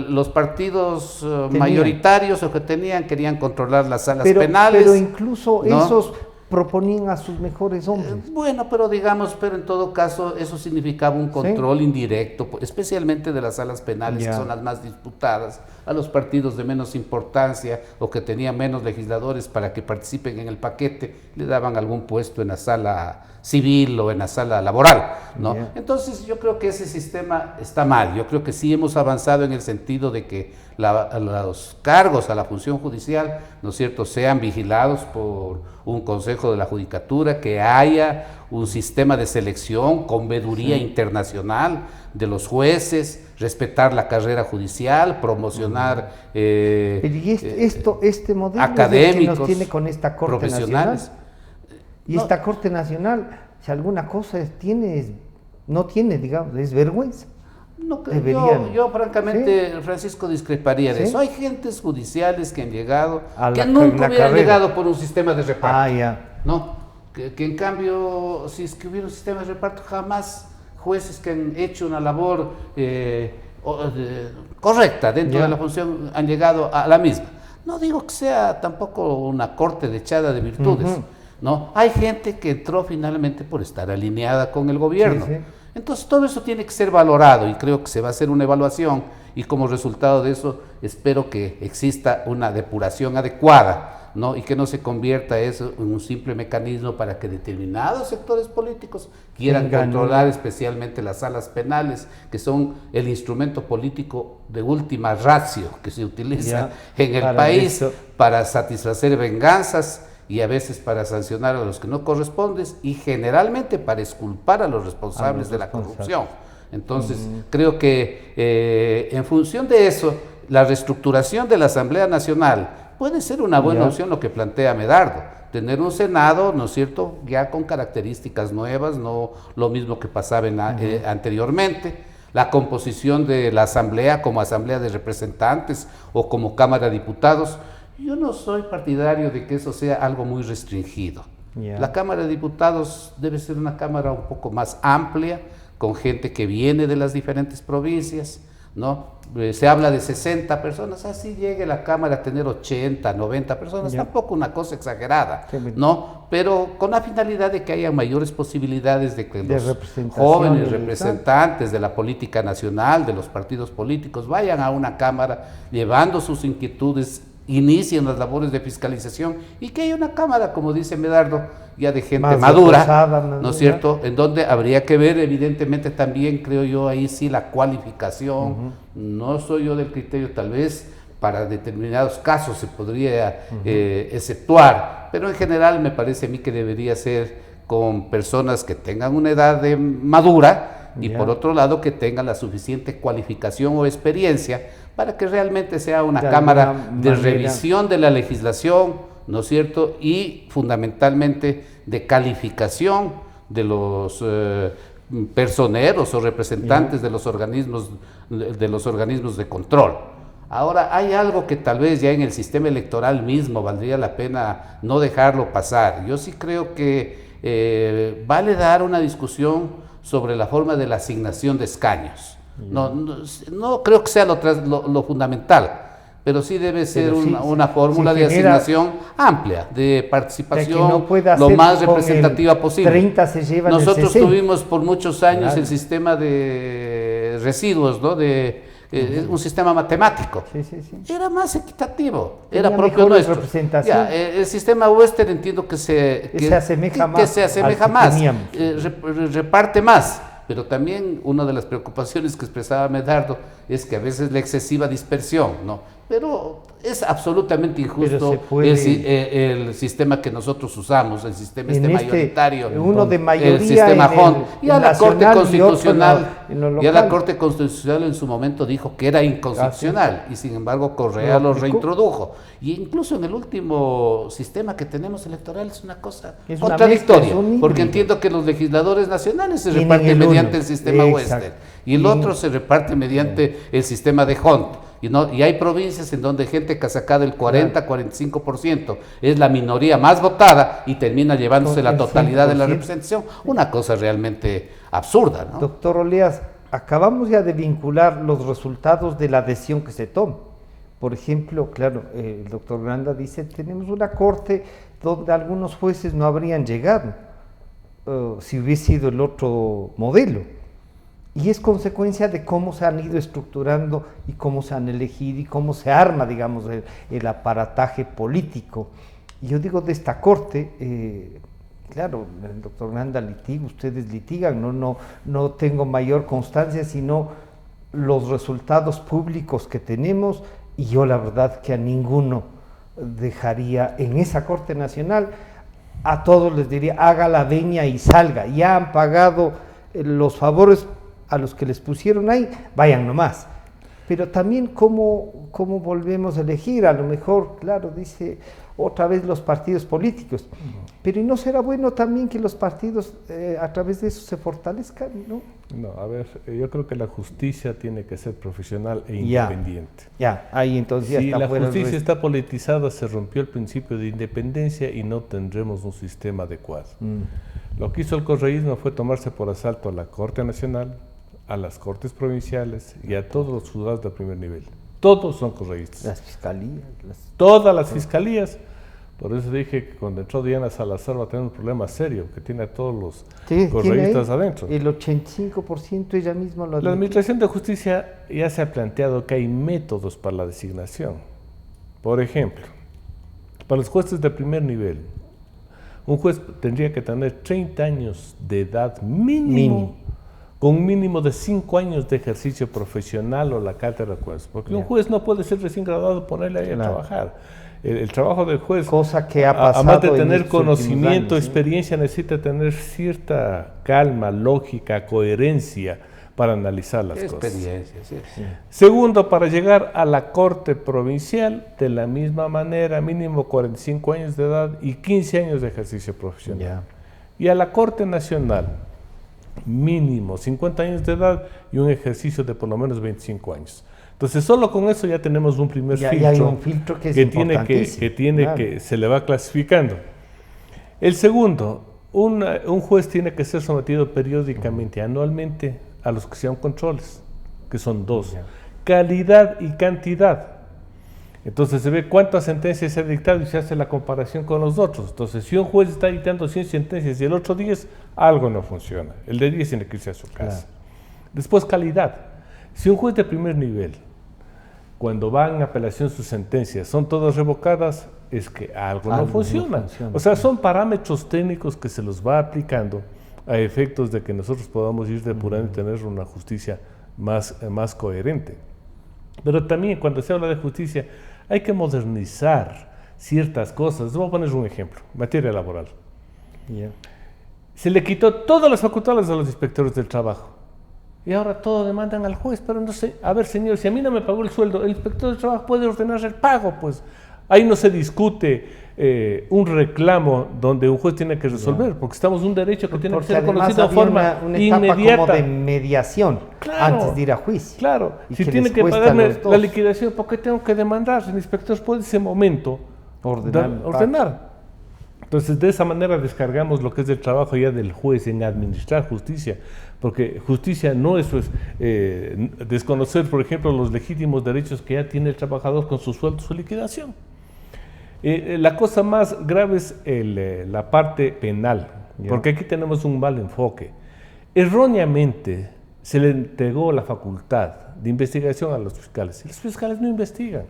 los partidos mayoritarios o que querían controlar las salas penales. Pero incluso esos proponían a sus mejores hombres. Bueno, pero en todo caso eso significaba un control indirecto, especialmente de las salas penales, que son las más disputadas, a los partidos de menos importancia o que tenían menos legisladores para que participen en el paquete, le daban algún puesto en la sala civil o en la sala laboral, ¿no? Entonces yo creo que ese sistema está mal. Yo creo que sí hemos avanzado en el sentido de que los cargos a la función judicial, ¿no es cierto?, sean vigilados por un consejo de la judicatura, que haya un sistema de selección con veeduría internacional de los jueces, respetar la carrera judicial, promocionar este modelo académicos, que nos tiene con esta Corte profesionales. Nacional. Y esta Corte Nacional, si alguna cosa no tiene, digamos, es vergüenza. No, yo francamente, Francisco, discreparía de eso. Hay gentes judiciales que han llegado, que nunca hubieran llegado por un sistema de reparto. ¿No? Que en cambio, si es que hubiera un sistema de reparto, jamás jueces que han hecho una labor correcta dentro de la función han llegado a la misma. No digo que sea tampoco una corte dechada de virtudes, ¿no? Hay gente que entró finalmente por estar alineada con el gobierno. Sí, sí. Entonces todo eso tiene que ser valorado y creo que se va a hacer una evaluación y como resultado de eso espero que exista una depuración adecuada, ¿no? Y que no se convierta eso en un simple mecanismo para que determinados sectores políticos quieran controlar especialmente las salas penales, que son el instrumento político de última ratio que se utiliza en el país para satisfacer venganzas y a veces para sancionar a los que no corresponden y generalmente para exculpar a los responsables de la corrupción. Entonces, creo que en función de eso, la reestructuración de la Asamblea Nacional puede ser una buena opción lo que plantea Medardo, tener un Senado, ¿no es cierto?, ya con características nuevas, no lo mismo que pasaba anteriormente, la composición de la Asamblea como Asamblea de Representantes o como Cámara de Diputados. Yo no soy partidario de que eso sea algo muy restringido. La Cámara de Diputados debe ser una Cámara un poco más amplia, con gente que viene de las diferentes provincias, ¿no? Se habla de 60 personas, así llegue la Cámara a tener 80, 90 personas, tampoco una cosa exagerada, ¿no? Pero con la finalidad de que haya mayores posibilidades de que los jóvenes representantes de la política nacional, de los partidos políticos, vayan a una Cámara llevando sus inquietudes, inicien las labores de fiscalización y que haya una Cámara, como dice Medardo, ya de gente más madura, ¿no es cierto?, en donde habría que ver evidentemente también, creo yo, ahí sí la cualificación. No soy yo del criterio, tal vez para determinados casos se podría exceptuar, pero en general me parece a mí que debería ser con personas que tengan una edad madura y por otro lado que tengan la suficiente cualificación o experiencia para que realmente sea una cámara de revisión de la legislación, ¿no es cierto?, y fundamentalmente de calificación de los personeros o representantes de los organismos de control. Ahora, hay algo que tal vez ya en el sistema electoral mismo valdría la pena no dejarlo pasar. Yo sí creo que vale dar una discusión sobre la forma de la asignación de escaños. No creo que sea lo fundamental, pero sí debe ser una fórmula de asignación amplia, de participación lo más representativa posible. 30 se llevan Nosotros tuvimos por muchos años el sistema de residuos, ¿no? Un sistema matemático. Era más equitativo, era propio nuestro. El sistema Western entiendo que se asemeja más, reparte más. Pero también una de las preocupaciones que expresaba Medardo es que a veces la excesiva dispersión, ¿no? Pero es absolutamente injusto el sistema que nosotros usamos, el sistema mayoritario, el sistema HON. Ya la Corte Constitucional en su momento dijo que era inconstitucional y sin embargo Correa lo reintrodujo. Y incluso en el último sistema que tenemos electoral es una cosa contradictoria, porque entiendo que los legisladores nacionales se reparten mediante el sistema Western y el otro se reparte mediante el sistema de HON. Y hay provincias en donde gente que ha sacado el 40-45% es la minoría más votada y termina llevándose la totalidad de la representación. Una cosa realmente absurda, ¿no? Doctor Oleas, acabamos ya de vincular los resultados de la decisión que se toma. Por ejemplo, claro, el doctor Granda dice, tenemos una corte donde algunos jueces no habrían llegado si hubiese sido el otro modelo. Y es consecuencia de cómo se han ido estructurando y cómo se han elegido y cómo se arma, digamos, el aparataje político. Y yo digo de esta corte, claro, el doctor Granda litiga, ustedes litigan, no tengo mayor constancia, sino los resultados públicos que tenemos, y yo la verdad que a ninguno dejaría en esa Corte Nacional, a todos les diría, haga la veña y salga, ya han pagado los favores a los que les pusieron ahí, vayan nomás. Pero también cómo volvemos a elegir, a lo mejor, claro, dice otra vez los partidos políticos, pero ¿y no será bueno también que los partidos a través de eso se fortalezcan, no? No, a ver, yo creo que la justicia tiene que ser profesional e independiente. Ahí entonces ya está. Si la justicia está politizada, se rompió el principio de independencia y no tendremos un sistema adecuado. Lo que hizo el correísmo fue tomarse por asalto a la Corte Nacional, a las Cortes Provinciales y a todos los juzgados de primer nivel. Todos son correístas. Las fiscalías. Todas las fiscalías, Por eso dije que cuando entró Diana Salazar va a tener un problema serio, que tiene a todos los Sí, correístas tiene adentro. el 85% ella misma lo La admitió. Administración de Justicia ya se ha planteado que hay métodos para la designación. Por ejemplo, para los jueces de primer nivel, un juez tendría que tener 30 años de edad mínimo, con un mínimo de 5 años de ejercicio profesional o la cátedra de juez. Porque un juez no puede ser recién graduado y ponerle ahí a trabajar. El trabajo del juez, cosa que ha pasado además de en tener estos conocimiento, últimos años, experiencia, necesita tener cierta calma, lógica, coherencia para analizar las cosas. Experiencia, sí. Segundo, para llegar a la Corte Provincial, de la misma manera, mínimo 45 años de edad y 15 años de ejercicio profesional. Y a la Corte Nacional, mínimo 50 años de edad y un ejercicio de por lo menos 25 años. Entonces, solo con eso ya tenemos un primer filtro. Ya hay un filtro que es importantísimo. Que se le va clasificando. El segundo, un juez tiene que ser sometido periódicamente, anualmente, a los que sean controles, que son 2. Calidad y cantidad. Entonces se ve cuántas sentencias se ha dictado y se hace la comparación con los otros. Entonces, si un juez está dictando 100 sentencias y el otro 10, algo no funciona. El de 10 tiene que irse a su casa. Después, calidad. Si un juez de primer nivel, cuando va en apelación sus sentencias, son todas revocadas, es que algo no funciona. O sea, son parámetros técnicos que se los va aplicando a efectos de que nosotros podamos ir depurando y tener una justicia más coherente. Pero también cuando se habla de justicia hay que modernizar ciertas cosas. Voy a poner un ejemplo, materia laboral. Se le quitó todas las facultades a los inspectores del trabajo. Y ahora todo demandan al juez, pero no sé, a ver señor, si a mí no me pagó el sueldo, el inspector del trabajo puede ordenar el pago, pues ahí no se discute un reclamo donde un juez tiene que resolver, porque estamos en un derecho que tiene que ser reconocido de forma una inmediata. etapa como de mediación antes de ir a juicio. Claro, y si que tiene les que cuesta pagarme los dos. la liquidación, ¿por qué tengo que demandar? El inspector puede en ese momento ordenar. Entonces, de esa manera descargamos lo que es el trabajo ya del juez en administrar justicia, porque justicia no es desconocer, por ejemplo, los legítimos derechos que ya tiene el trabajador con su sueldo, su liquidación. La cosa más grave es la parte penal, porque aquí tenemos un mal enfoque. Erróneamente se le entregó la facultad de investigación a los fiscales, y los fiscales no investigan.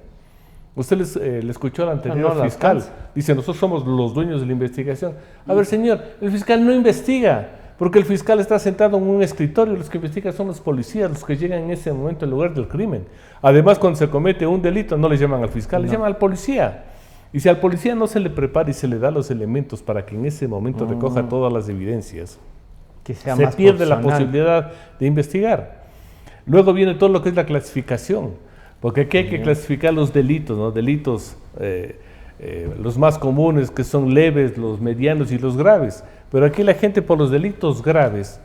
Usted le escuchó al anterior fiscal, dice, nosotros somos los dueños de la investigación. A ver, señor, el fiscal no investiga, porque el fiscal está sentado en un escritorio, los que investigan son los policías, los que llegan en ese momento al lugar del crimen. Además, cuando se comete un delito, no le llaman al fiscal, le llaman al policía. Y si al policía no se le prepara y se le da los elementos para que en ese momento recoja todas las evidencias, que sea se más pierde la profesional. posibilidad de investigar. Luego viene todo lo que es la clasificación. Porque aquí hay que clasificar los delitos, ¿no? Delitos, los más comunes, que son leves, los medianos y los graves. Pero aquí la gente por los delitos graves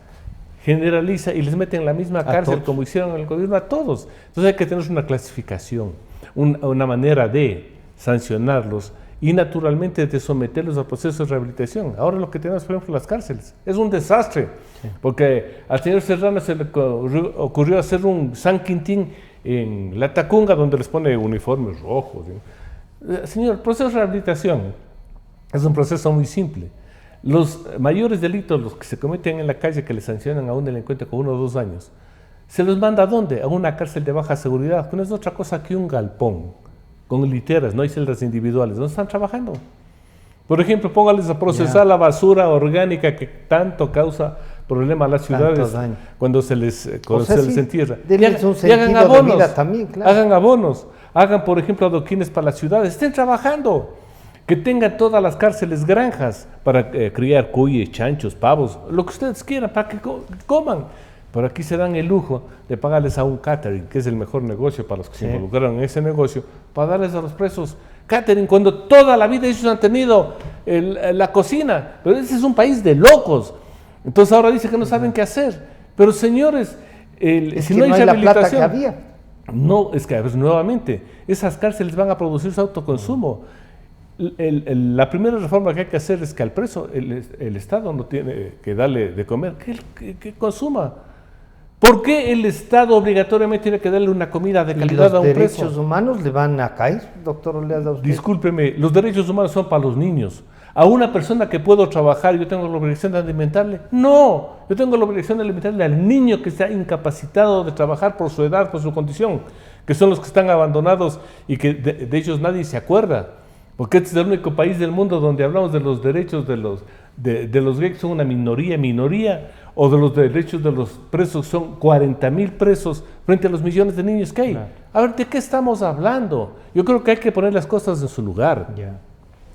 generaliza y les mete en la misma cárcel, como hicieron en el gobierno, a todos. Entonces hay que tener una clasificación, una manera de sancionarlos y naturalmente de someterlos al proceso de rehabilitación. Ahora lo que tenemos, por ejemplo, las cárceles, es un desastre, porque al señor Serrano se le ocurrió hacer un San Quintín en La Tacunga, donde les pone uniformes rojos. Señor, el proceso de rehabilitación es un proceso muy simple. Los mayores delitos, los que se cometen en la calle, que le sancionan a un delincuente con 1 o 2 años, se los manda ¿a dónde? A una cárcel de baja seguridad, que no es otra cosa que un galpón, con literas, no hay celdas individuales, ¿dónde están trabajando? Por ejemplo, póngales a procesar la basura orgánica que tanto causa problema a las ciudades cuando se les entierra. Y hagan abonos, también, claro. Hagan abonos, hagan, por ejemplo, adoquines para las ciudades, estén trabajando. Que tengan todas las cárceles granjas para criar cuyes, chanchos, pavos, lo que ustedes quieran, para que coman. Pero aquí se dan el lujo de pagarles a un catering, que es el mejor negocio para los que se involucraron en ese negocio, para darles a los presos catering, cuando toda la vida ellos han tenido la cocina. Pero ese es un país de locos. Entonces ahora dice que no saben qué hacer. Pero señores, si no hay rehabilitación, la plata que había. No, es que a ver, nuevamente, esas cárceles van a producir su autoconsumo. La primera reforma que hay que hacer es que al preso el Estado no tiene que darle de comer, que consuma. ¿Por qué el Estado obligatoriamente tiene que darle una comida de ¿Y calidad a los un preso? derechos humanos le van a caer, doctor Oleas, a usted? Discúlpeme, los derechos humanos son para los niños. ¿A una persona que puedo trabajar yo tengo la obligación de alimentarle? No, yo tengo la obligación de alimentarle al niño que está incapacitado de trabajar por su edad, por su condición, que son los que están abandonados y que de ellos nadie se acuerda. Porque este es el único país del mundo donde hablamos de los derechos de los gays, son una minoría, o de los derechos de los presos, son 40,000 presos frente a los millones de niños que hay. Claro. A ver, ¿de qué estamos hablando? Yo creo que hay que poner las cosas en su lugar. Yeah.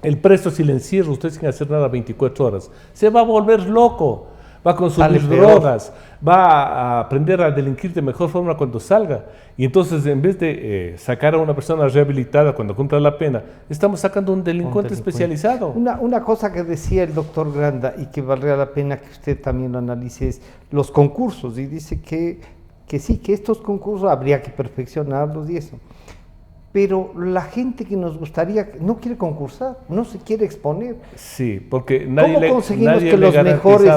El preso, si le encierra usted sin hacer nada 24 horas, se va a volver loco, va a consumir drogas, va a aprender a delinquir de mejor forma cuando salga. Y entonces, en vez de sacar a una persona rehabilitada cuando cumpla la pena, estamos sacando un delincuente especializado. Una cosa que decía el doctor Granda y que valdría la pena que usted también lo analice es los concursos. Y dice que sí, que estos concursos habría que perfeccionarlos y eso. Pero la gente que nos gustaría, no quiere concursar, no se quiere exponer. Sí, porque nadie ¿Cómo conseguimos que los mejores,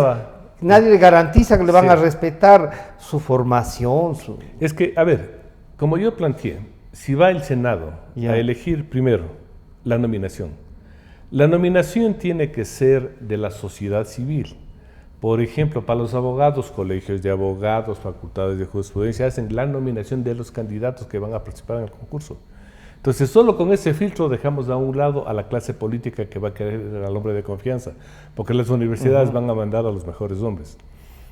nadie le garantiza que le van a respetar su formación? Es que, a ver, como yo planteé, si va el Senado a elegir primero la nominación tiene que ser de la sociedad civil. Por ejemplo, para los abogados, colegios de abogados, facultades de jurisprudencia, hacen la nominación de los candidatos que van a participar en el concurso. Entonces, solo con ese filtro dejamos a un lado a la clase política que va a querer al hombre de confianza, porque las universidades van a mandar a los mejores hombres.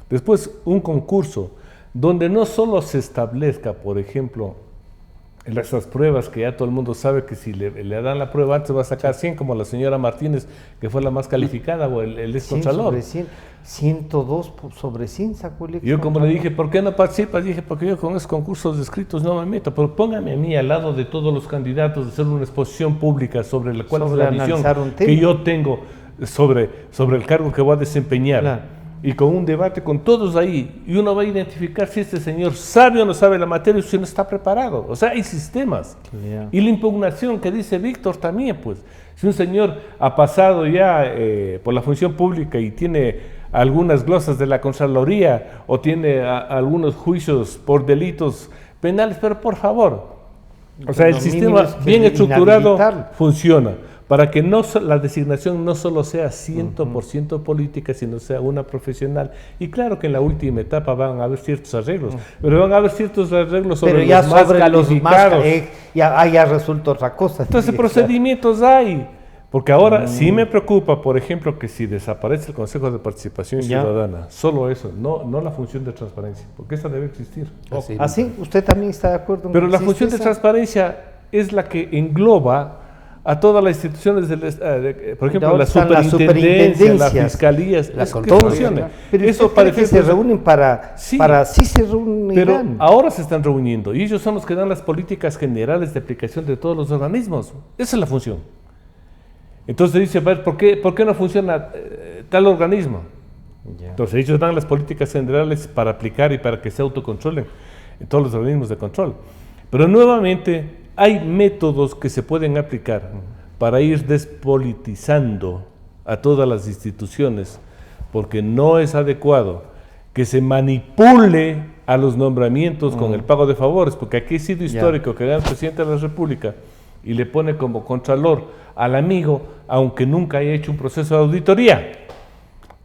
Después, un concurso donde no solo se establezca, por ejemplo, esas pruebas que ya todo el mundo sabe que si le dan la prueba antes va a sacar 100, como la señora Martínez, que fue la más calificada, o el excontralor. 102 sobre 100 sacó el Yo como le dije, ¿por qué no participas? Dije, porque yo con esos concursos de escritos no me meto, pero póngame a mí al lado de todos los candidatos de hacer una exposición pública sobre la cual es la visión que yo tengo sobre el cargo que voy a desempeñar. Claro. Y con un debate con todos ahí, y uno va a identificar si este señor sabe o no sabe la materia, o si no está preparado. O sea, hay sistemas. Y la impugnación que dice Víctor también, pues, si un señor ha pasado ya por la función pública y tiene algunas glosas de la Contraloría o tiene algunos juicios por delitos penales, pero por favor, o sea, el sistema bien estructurado funciona para que la designación no solo sea 100% política, sino sea una profesional. Y claro que en la última etapa van a haber ciertos arreglos, pero van a haber ciertos arreglos sobre los más calificados. Ya resulta otra cosa. Entonces, procedimientos hay. Porque ahora sí me preocupa, por ejemplo, que si desaparece el Consejo de Participación Ciudadana, solo eso, no la función de transparencia, porque esa debe existir. ¿Así? ¿Usted también está de acuerdo? Pero la función de transparencia es la que engloba a todas las instituciones, por ejemplo, la superintendencia, las fiscalías, que funcione. Pero eso parece que se reúnen sí se reúnen. Pero ahora se están reuniendo y ellos son los que dan las políticas generales de aplicación de todos los organismos. Esa es la función. Entonces dice, ¿por qué no funciona tal organismo? Entonces ellos dan las políticas generales para aplicar y para que se autocontrolen en todos los organismos de control. Pero nuevamente hay métodos que se pueden aplicar para ir despolitizando a todas las instituciones, porque no es adecuado que se manipule a los nombramientos con el pago de favores, porque aquí ha sido histórico que gana el presidente de la República y le pone como contralor al amigo, aunque nunca haya hecho un proceso de auditoría.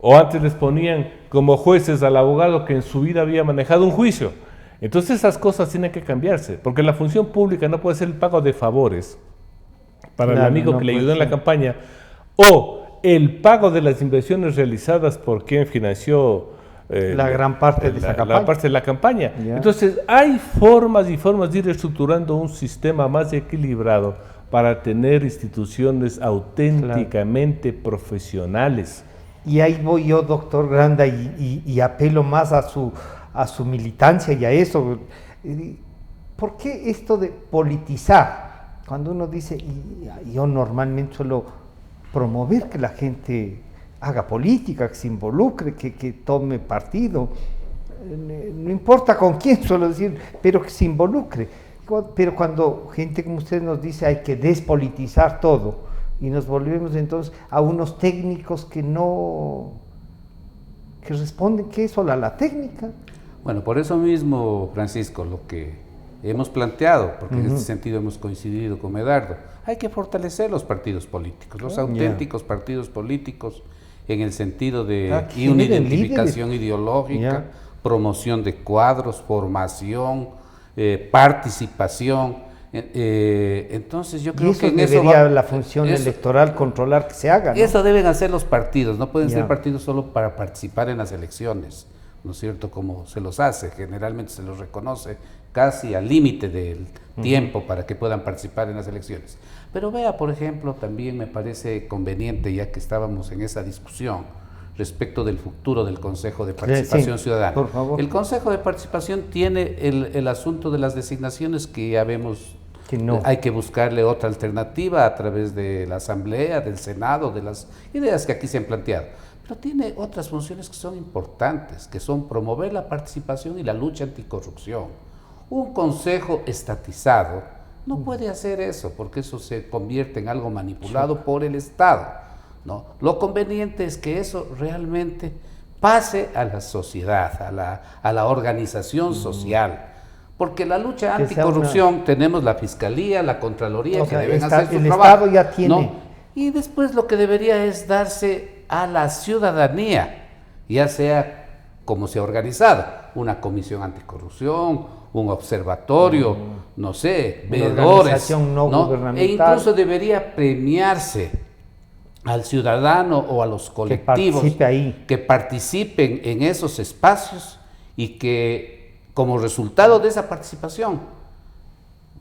O antes les ponían como jueces al abogado que en su vida había manejado un juicio. Entonces esas cosas tienen que cambiarse, porque la función pública no puede ser el pago de favores para el amigo que le ayudó en la campaña, o el pago de las inversiones realizadas por quien financió la gran parte de esa campaña. La parte de la campaña. Entonces hay formas y formas de ir estructurando un sistema más equilibrado para tener instituciones auténticamente profesionales. Y ahí voy yo, doctor Granda, y apelo más a su militancia y a eso. ¿Por qué esto de politizar? Cuando uno dice, yo normalmente suelo promover que la gente haga política, que se involucre, que tome partido, no importa con quién, suelo decir, pero que se involucre. Pero cuando gente como usted nos dice hay que despolitizar todo y nos volvemos entonces a unos técnicos que responden que es solo a la técnica. Bueno, por eso mismo, Francisco, lo que hemos planteado, porque en este sentido hemos coincidido con Medardo, hay que fortalecer los partidos políticos, los auténticos partidos políticos, en el sentido de una identificación ideológica, promoción de cuadros, formación, participación. Entonces yo creo que en eso debería la función electoral controlar que se haga, ¿no? Eso deben hacer los partidos, no pueden ser partidos solo para participar en las elecciones, ¿no es cierto? Como se los hace, generalmente se los reconoce casi al límite del tiempo para que puedan participar en las elecciones. Pero vea, por ejemplo, también me parece conveniente, ya que estábamos en esa discusión respecto del futuro del Consejo de Participación Ciudadana. Por favor. El Consejo de Participación tiene el asunto de las designaciones que ya vemos. Hay que buscarle otra alternativa a través de la Asamblea, del Senado, de las ideas que aquí se han planteado. Pero tiene otras funciones que son importantes, que son promover la participación y la lucha anticorrupción. Un consejo estatizado no puede hacer eso, porque eso se convierte en algo manipulado por el Estado, ¿no? Lo conveniente es que eso realmente pase a la sociedad, a la organización social. Porque la lucha anticorrupción, tenemos la Fiscalía, la Contraloría, que deben hacer su trabajo. El Estado ya tiene. ¿No? Y después lo que debería es darse a la ciudadanía, ya sea como se ha organizado, una comisión anticorrupción, un observatorio, no sé, veedores, gubernamental. E incluso debería premiarse al ciudadano o a los colectivos que participen en esos espacios y que como resultado de esa participación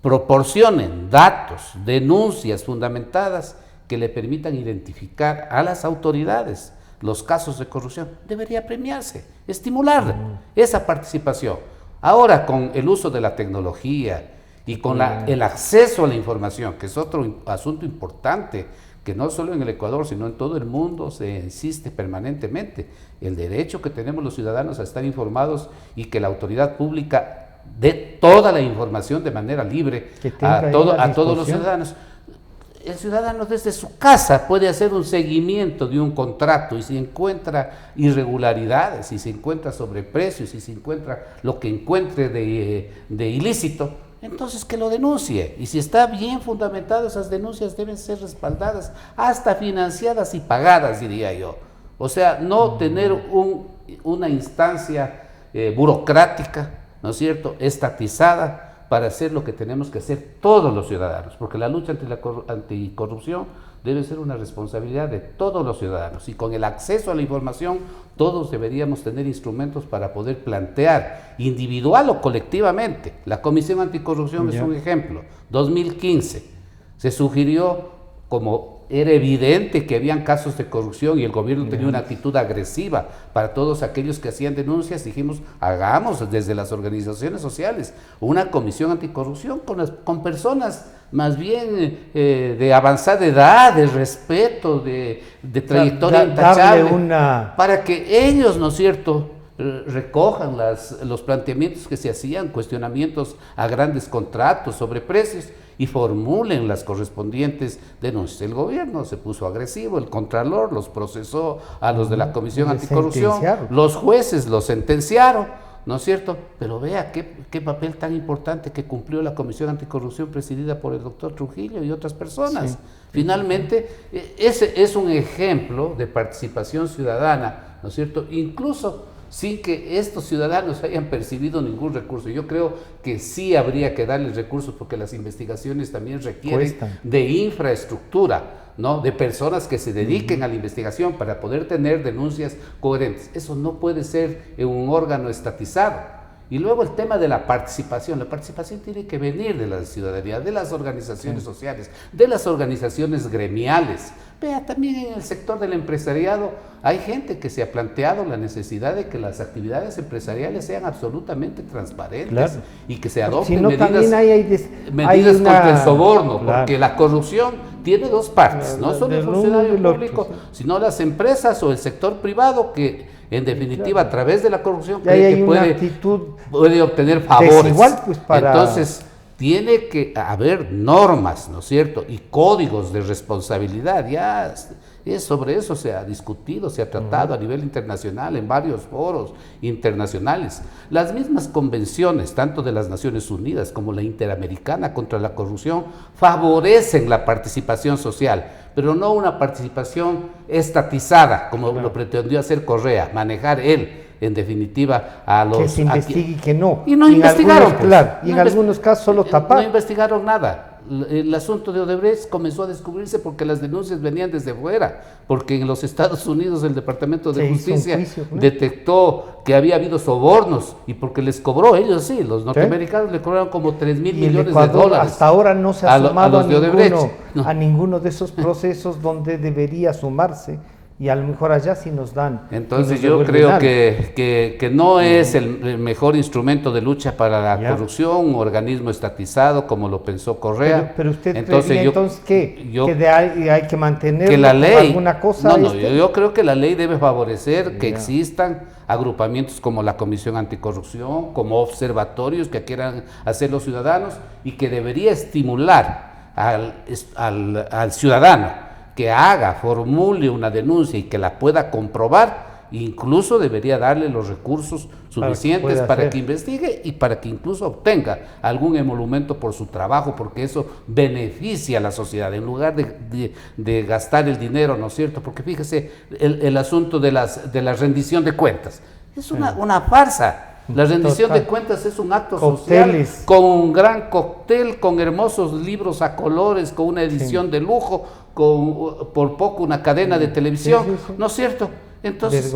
proporcionen datos, denuncias fundamentadas que le permitan identificar a las autoridades los casos de corrupción. Debería premiarse, estimular esa participación. Ahora, con el uso de la tecnología y con el acceso a la información, que es otro asunto importante, que no solo en el Ecuador, sino en todo el mundo se insiste permanentemente, el derecho que tenemos los ciudadanos a estar informados y que la autoridad pública dé toda la información de manera libre a todos los ciudadanos. El ciudadano desde su casa puede hacer un seguimiento de un contrato y si encuentra irregularidades, si se encuentra sobreprecios, si se encuentra lo que encuentre de ilícito, entonces que lo denuncie. Y si está bien fundamentado, esas denuncias deben ser respaldadas, hasta financiadas y pagadas, diría yo. O sea, no tener una instancia burocrática, ¿no es cierto?, estatizada, para hacer lo que tenemos que hacer todos los ciudadanos, porque la lucha anticorrupción debe ser una responsabilidad de todos los ciudadanos, y con el acceso a la información todos deberíamos tener instrumentos para poder plantear individual o colectivamente. La Comisión Anticorrupción es un ejemplo. 2015 se sugirió, como era evidente que habían casos de corrupción y el gobierno tenía una actitud agresiva para todos aquellos que hacían denuncias, dijimos, hagamos desde las organizaciones sociales una comisión anticorrupción con personas más bien de avanzada edad, de respeto, de trayectoria intachable, para que ellos, ¿no es cierto?, recojan los planteamientos que se hacían, cuestionamientos a grandes contratos sobre precios, y formulen las correspondientes denuncias. El gobierno se puso agresivo, el Contralor los procesó a los de la Comisión Anticorrupción, los jueces los sentenciaron, ¿no es cierto? Pero vea qué papel tan importante que cumplió la Comisión Anticorrupción presidida por el doctor Trujillo y otras personas. Finalmente, ese es un ejemplo de participación ciudadana, ¿no es cierto? Incluso sin que estos ciudadanos hayan percibido ningún recurso. Yo creo que sí habría que darles recursos, porque las investigaciones también requieren de infraestructura, ¿no?, de personas que se dediquen a la investigación para poder tener denuncias coherentes. Eso no puede ser en un órgano estatizado. Y luego el tema de la participación tiene que venir de la ciudadanía, de las organizaciones sociales, de las organizaciones gremiales. Vea, también en el sector del empresariado hay gente que se ha planteado la necesidad de que las actividades empresariales sean absolutamente transparentes y que se adopten medidas contra el soborno, porque la corrupción tiene dos partes, no solo el funcionario público, sino las empresas o el sector privado que en definitiva a través de la corrupción cree que puede obtener favores. Entonces tiene que haber normas, ¿no es cierto? Y códigos de responsabilidad. Ya sobre eso se ha discutido, se ha tratado a nivel internacional, en varios foros internacionales. Las mismas convenciones, tanto de las Naciones Unidas como la Interamericana contra la Corrupción, favorecen la participación social, pero no una participación estatizada, como lo pretendió hacer Correa, manejar él, en definitiva, a los... Que se investigue y que no. Y no investigaron. Claro, y en algunos casos solo taparon. No investigaron nada. El asunto de Odebrecht comenzó a descubrirse porque las denuncias venían desde fuera, porque en los Estados Unidos el Departamento de Justicia detectó que había habido sobornos y porque les cobró, ellos sí, los norteamericanos le cobraron como 3.000 millones de dólares. Hasta ahora no se ha sumado a ninguno de esos procesos donde debería sumarse. Y a lo mejor allá sí nos dan. Entonces yo creo que no es el mejor instrumento de lucha para la corrupción, un organismo estatizado como lo pensó Correa. Pero usted entonces ¿qué? Hay que mantener que la ley, alguna cosa. Yo creo que la ley debe favorecer que existan agrupamientos como la Comisión Anticorrupción, como observatorios que quieran hacer los ciudadanos y que debería estimular al ciudadano que formule una denuncia y que la pueda comprobar, incluso debería darle los recursos suficientes para que investigue y para que incluso obtenga algún emolumento por su trabajo, porque eso beneficia a la sociedad, en lugar de gastar el dinero, ¿no es cierto? Porque fíjese, el asunto de la rendición de cuentas, es una farsa. La rendición de cuentas es un acto social con un gran cóctel, con hermosos libros a colores, con una edición de lujo, por poco una cadena de televisión, ¿no es cierto? Entonces,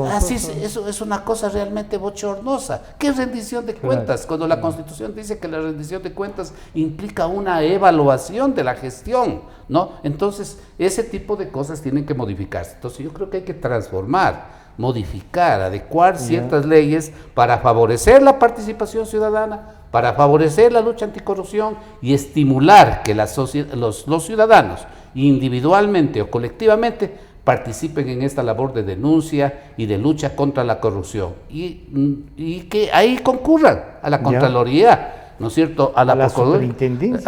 eso es una cosa realmente bochornosa. ¿Qué es rendición de cuentas? Cuando la Constitución dice que la rendición de cuentas implica una evaluación de la gestión, ¿no? Entonces, ese tipo de cosas tienen que modificarse. Entonces, yo creo que hay que transformar, modificar, adecuar ciertas leyes para favorecer la participación ciudadana, para favorecer la lucha anticorrupción y estimular que los ciudadanos, individualmente o colectivamente, participen en esta labor de denuncia y de lucha contra la corrupción y que ahí concurran a la Contraloría, ¿no es cierto? A las superintendencias,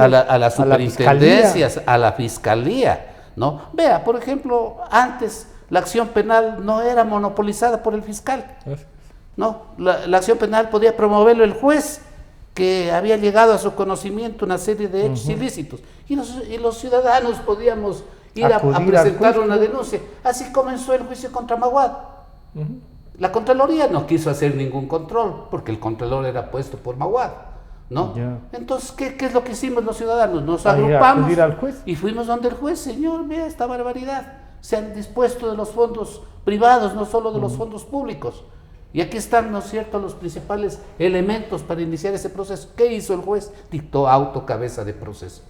a la Fiscalía, ¿no? Vea, por ejemplo, antes la acción penal no era monopolizada por el fiscal, ¿no? La acción penal podía promoverlo el juez que había llegado a su conocimiento una serie de hechos ilícitos y los ciudadanos podíamos ir a presentar una denuncia. Así comenzó el juicio contra Maguad. La Contraloría no quiso hacer ningún control porque el Contralor era puesto por Maguad, ¿no? Entonces, ¿qué es lo que hicimos los ciudadanos? Nos agrupamos y fuimos donde el juez. Señor, vea esta barbaridad. Se han dispuesto de los fondos privados, no solo de los fondos públicos. Y aquí están, ¿no es cierto?, los principales elementos para iniciar ese proceso. ¿Qué hizo el juez? Dictó auto cabeza de proceso.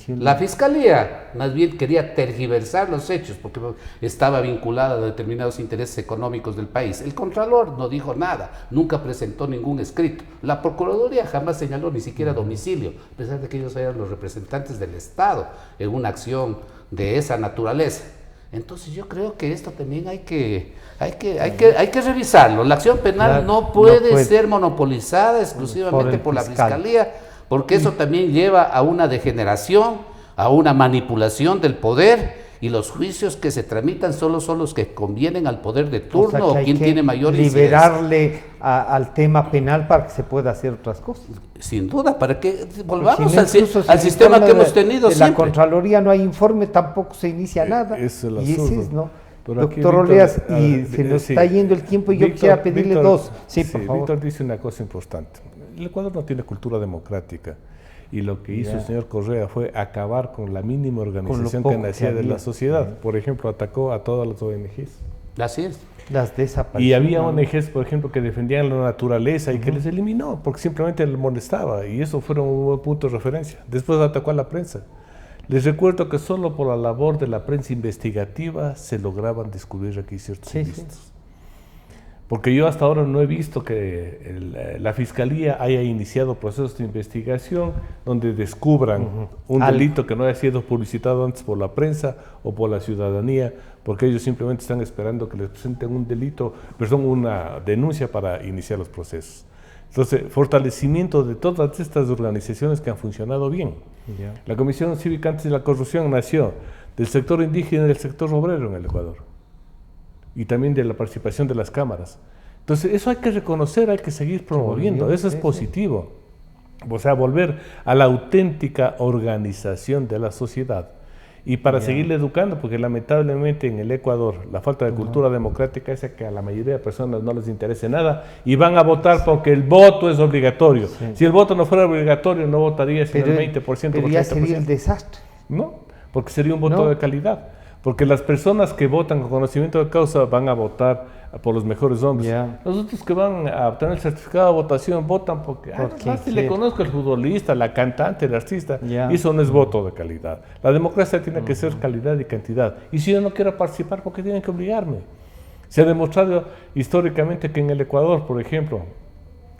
La Fiscalía más bien quería tergiversar los hechos porque estaba vinculada a determinados intereses económicos del país. El Contralor no dijo nada, nunca presentó ningún escrito. La Procuraduría jamás señaló ni siquiera domicilio, a pesar de que ellos eran los representantes del Estado en una acción de esa naturaleza. Entonces yo creo que esto también hay que revisarlo. La acción penal no puede ser monopolizada exclusivamente por la Fiscalía, porque eso también lleva a una degeneración, a una manipulación del poder, y los juicios que se tramitan solo son los que convienen al poder de turno o quien tiene mayor incidencia. Liberarle al tema penal para que se pueda hacer otras cosas. Sin duda, para que volvamos al sistema que hemos tenido siempre. La Contraloría no hay informe, tampoco se inicia nada. Es el absurdo. Doctor Oleas, y se nos está yendo el tiempo y yo quisiera pedirle dos. Sí, por favor. Víctor dice una cosa importante. El Ecuador no tiene cultura democrática. Y lo que hizo el señor Correa fue acabar con la mínima organización que nacía de la sociedad. Por ejemplo, atacó a todas las ONGs. Así es. Las desapareció. Y había ONGs, por ejemplo, que defendían la naturaleza y que les eliminó, porque simplemente les molestaba. Y eso fue un buen punto de referencia. Después atacó a la prensa. Les recuerdo que solo por la labor de la prensa investigativa se lograban descubrir aquí ciertos ilícitos. Porque yo hasta ahora no he visto que la Fiscalía haya iniciado procesos de investigación donde descubran un delito que no haya sido publicitado antes por la prensa o por la ciudadanía, porque ellos simplemente están esperando que les presenten una denuncia para iniciar los procesos. Entonces, fortalecimiento de todas estas organizaciones que han funcionado bien. Ya. La Comisión Cívica antes de la Corrupción nació del sector indígena y del sector obrero en el Ecuador. Y también de la participación de las cámaras. Entonces, eso hay que reconocer, hay que seguir promoviendo, eso es positivo. O sea, volver a la auténtica organización de la sociedad. Y para seguirle educando, porque lamentablemente en el Ecuador la falta de cultura democrática es que a la mayoría de personas no les interesa nada y van a votar porque el voto es obligatorio. Sí. Si el voto no fuera obligatorio, no votaría sino el 20%. Pero ya sería el desastre. No, porque sería un voto de calidad. Porque las personas que votan con conocimiento de causa van a votar por los mejores hombres. Los otros que van a obtener el certificado de votación votan porque si le conozco al futbolista, la cantante, el artista. Y eso no es voto de calidad. La democracia tiene que ser calidad y cantidad. Y si yo no quiero participar, ¿por qué tienen que obligarme? Se ha demostrado históricamente que en el Ecuador, por ejemplo,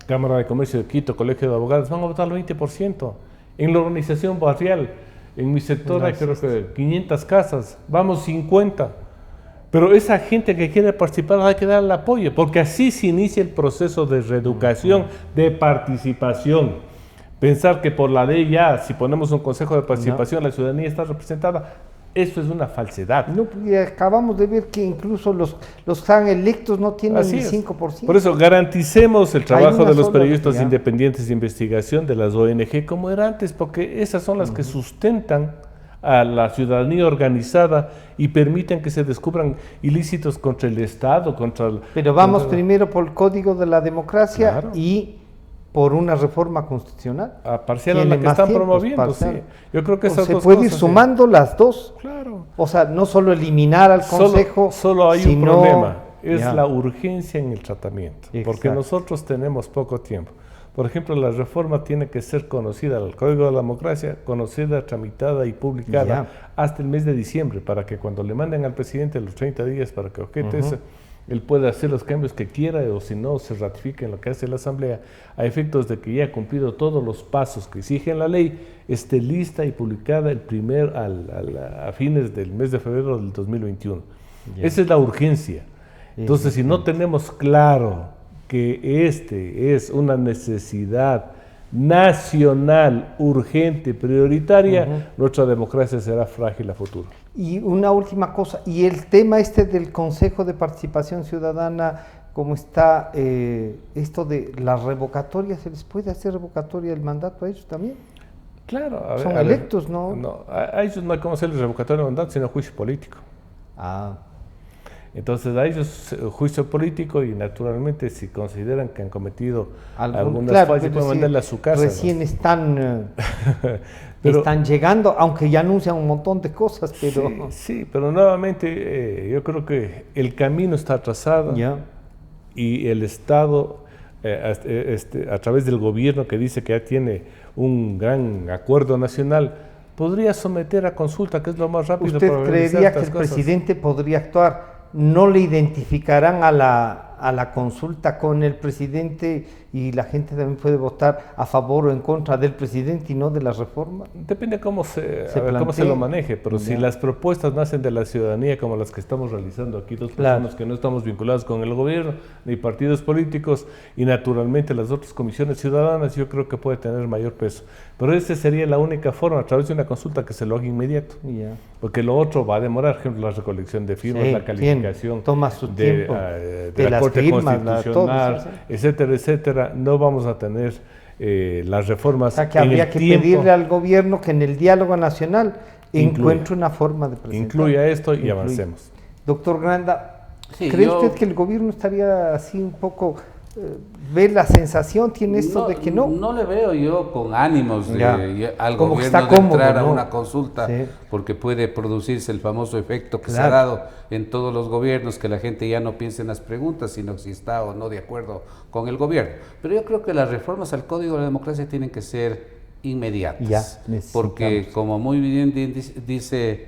Cámara de Comercio de Quito, Colegio de Abogados, van a votar el 20%. En la organización barrial, en mi sector hay creo que 500 casas, vamos 50. Pero esa gente que quiere participar hay que darle apoyo, porque así se inicia el proceso de reeducación, de participación. Pensar que por la ley ya, si ponemos un consejo de participación, la ciudadanía está representada, eso es una falsedad. No, y acabamos de ver que incluso los que están electos no tienen ni 5%. Por eso garanticemos el trabajo de los periodistas independientes de investigación, de las ONG, como era antes, porque esas son las que sustentan a la ciudadanía organizada y permiten que se descubran ilícitos contra el Estado, Pero vamos primero por el Código de la Democracia y por una reforma constitucional. Parcial a la que están promoviendo, sí. Yo creo que esas se puede ir sumando las dos. Claro. O sea, no solo eliminar al Consejo, solo hay un problema, es la urgencia en el tratamiento, porque nosotros tenemos poco tiempo. Por ejemplo, la reforma tiene que ser conocida, el Código de la Democracia, conocida, tramitada y publicada hasta el mes de diciembre, para que cuando le manden al presidente los 30 días para que objete él pueda hacer los cambios que quiera, o si no, se ratifique en lo que hace la Asamblea, a efectos de que ya ha cumplido todos los pasos que exige la ley, esté lista y publicada a fines del mes de febrero del 2021. Esa es la urgencia. Entonces, si no tenemos claro que es una necesidad nacional, urgente, prioritaria, nuestra democracia será frágil a futuro. Y una última cosa, y el tema del Consejo de Participación Ciudadana, ¿cómo está esto de la revocatoria? ¿Se les puede hacer revocatoria del mandato a ellos también? Claro. Son electos, ¿no? No, a ellos no hay como hacerles revocatoria del mandato, sino juicio político. Entonces a ellos juicio político y naturalmente si consideran que han cometido algunas fallas pueden mandarle a su casa. Recién están llegando, aunque ya anuncian un montón de cosas, pero... Sí, pero nuevamente yo creo que el camino está trazado y el Estado a través del gobierno que dice que ya tiene un gran acuerdo nacional, podría someter a consulta, que es lo más rápido. ¿Usted creería que el presidente podría actuar? ¿No le identificarán a la consulta con el presidente y la gente también puede votar a favor o en contra del presidente y no de la reforma? Depende cómo se lo maneje, pero si las propuestas nacen de la ciudadanía como las que estamos realizando aquí, dos personas que no estamos vinculadas con el gobierno ni partidos políticos y naturalmente las otras comisiones ciudadanas, yo creo que puede tener mayor peso. Pero esa sería la única forma, a través de una consulta que se lo haga inmediato. Porque lo otro va a demorar, por ejemplo, la recolección de firmas, la calificación toma su tiempo, de la Corte Constitucional, etcétera, etcétera. No vamos a tener las reformas. O sea, que habría que pedirle al gobierno que en el diálogo nacional encuentre una forma de presentar. Incluya esto y avancemos. Doctor Granda, ¿cree usted que el gobierno estaría así un poco... ¿Ve la sensación, tiene esto de que no? No le veo yo con ánimos al como gobierno de entrar a una consulta, porque puede producirse el famoso efecto que se ha dado en todos los gobiernos, que la gente ya no piensa en las preguntas, sino si está o no de acuerdo con el gobierno. Pero yo creo que las reformas al Código de la Democracia tienen que ser inmediatas, porque como muy bien dice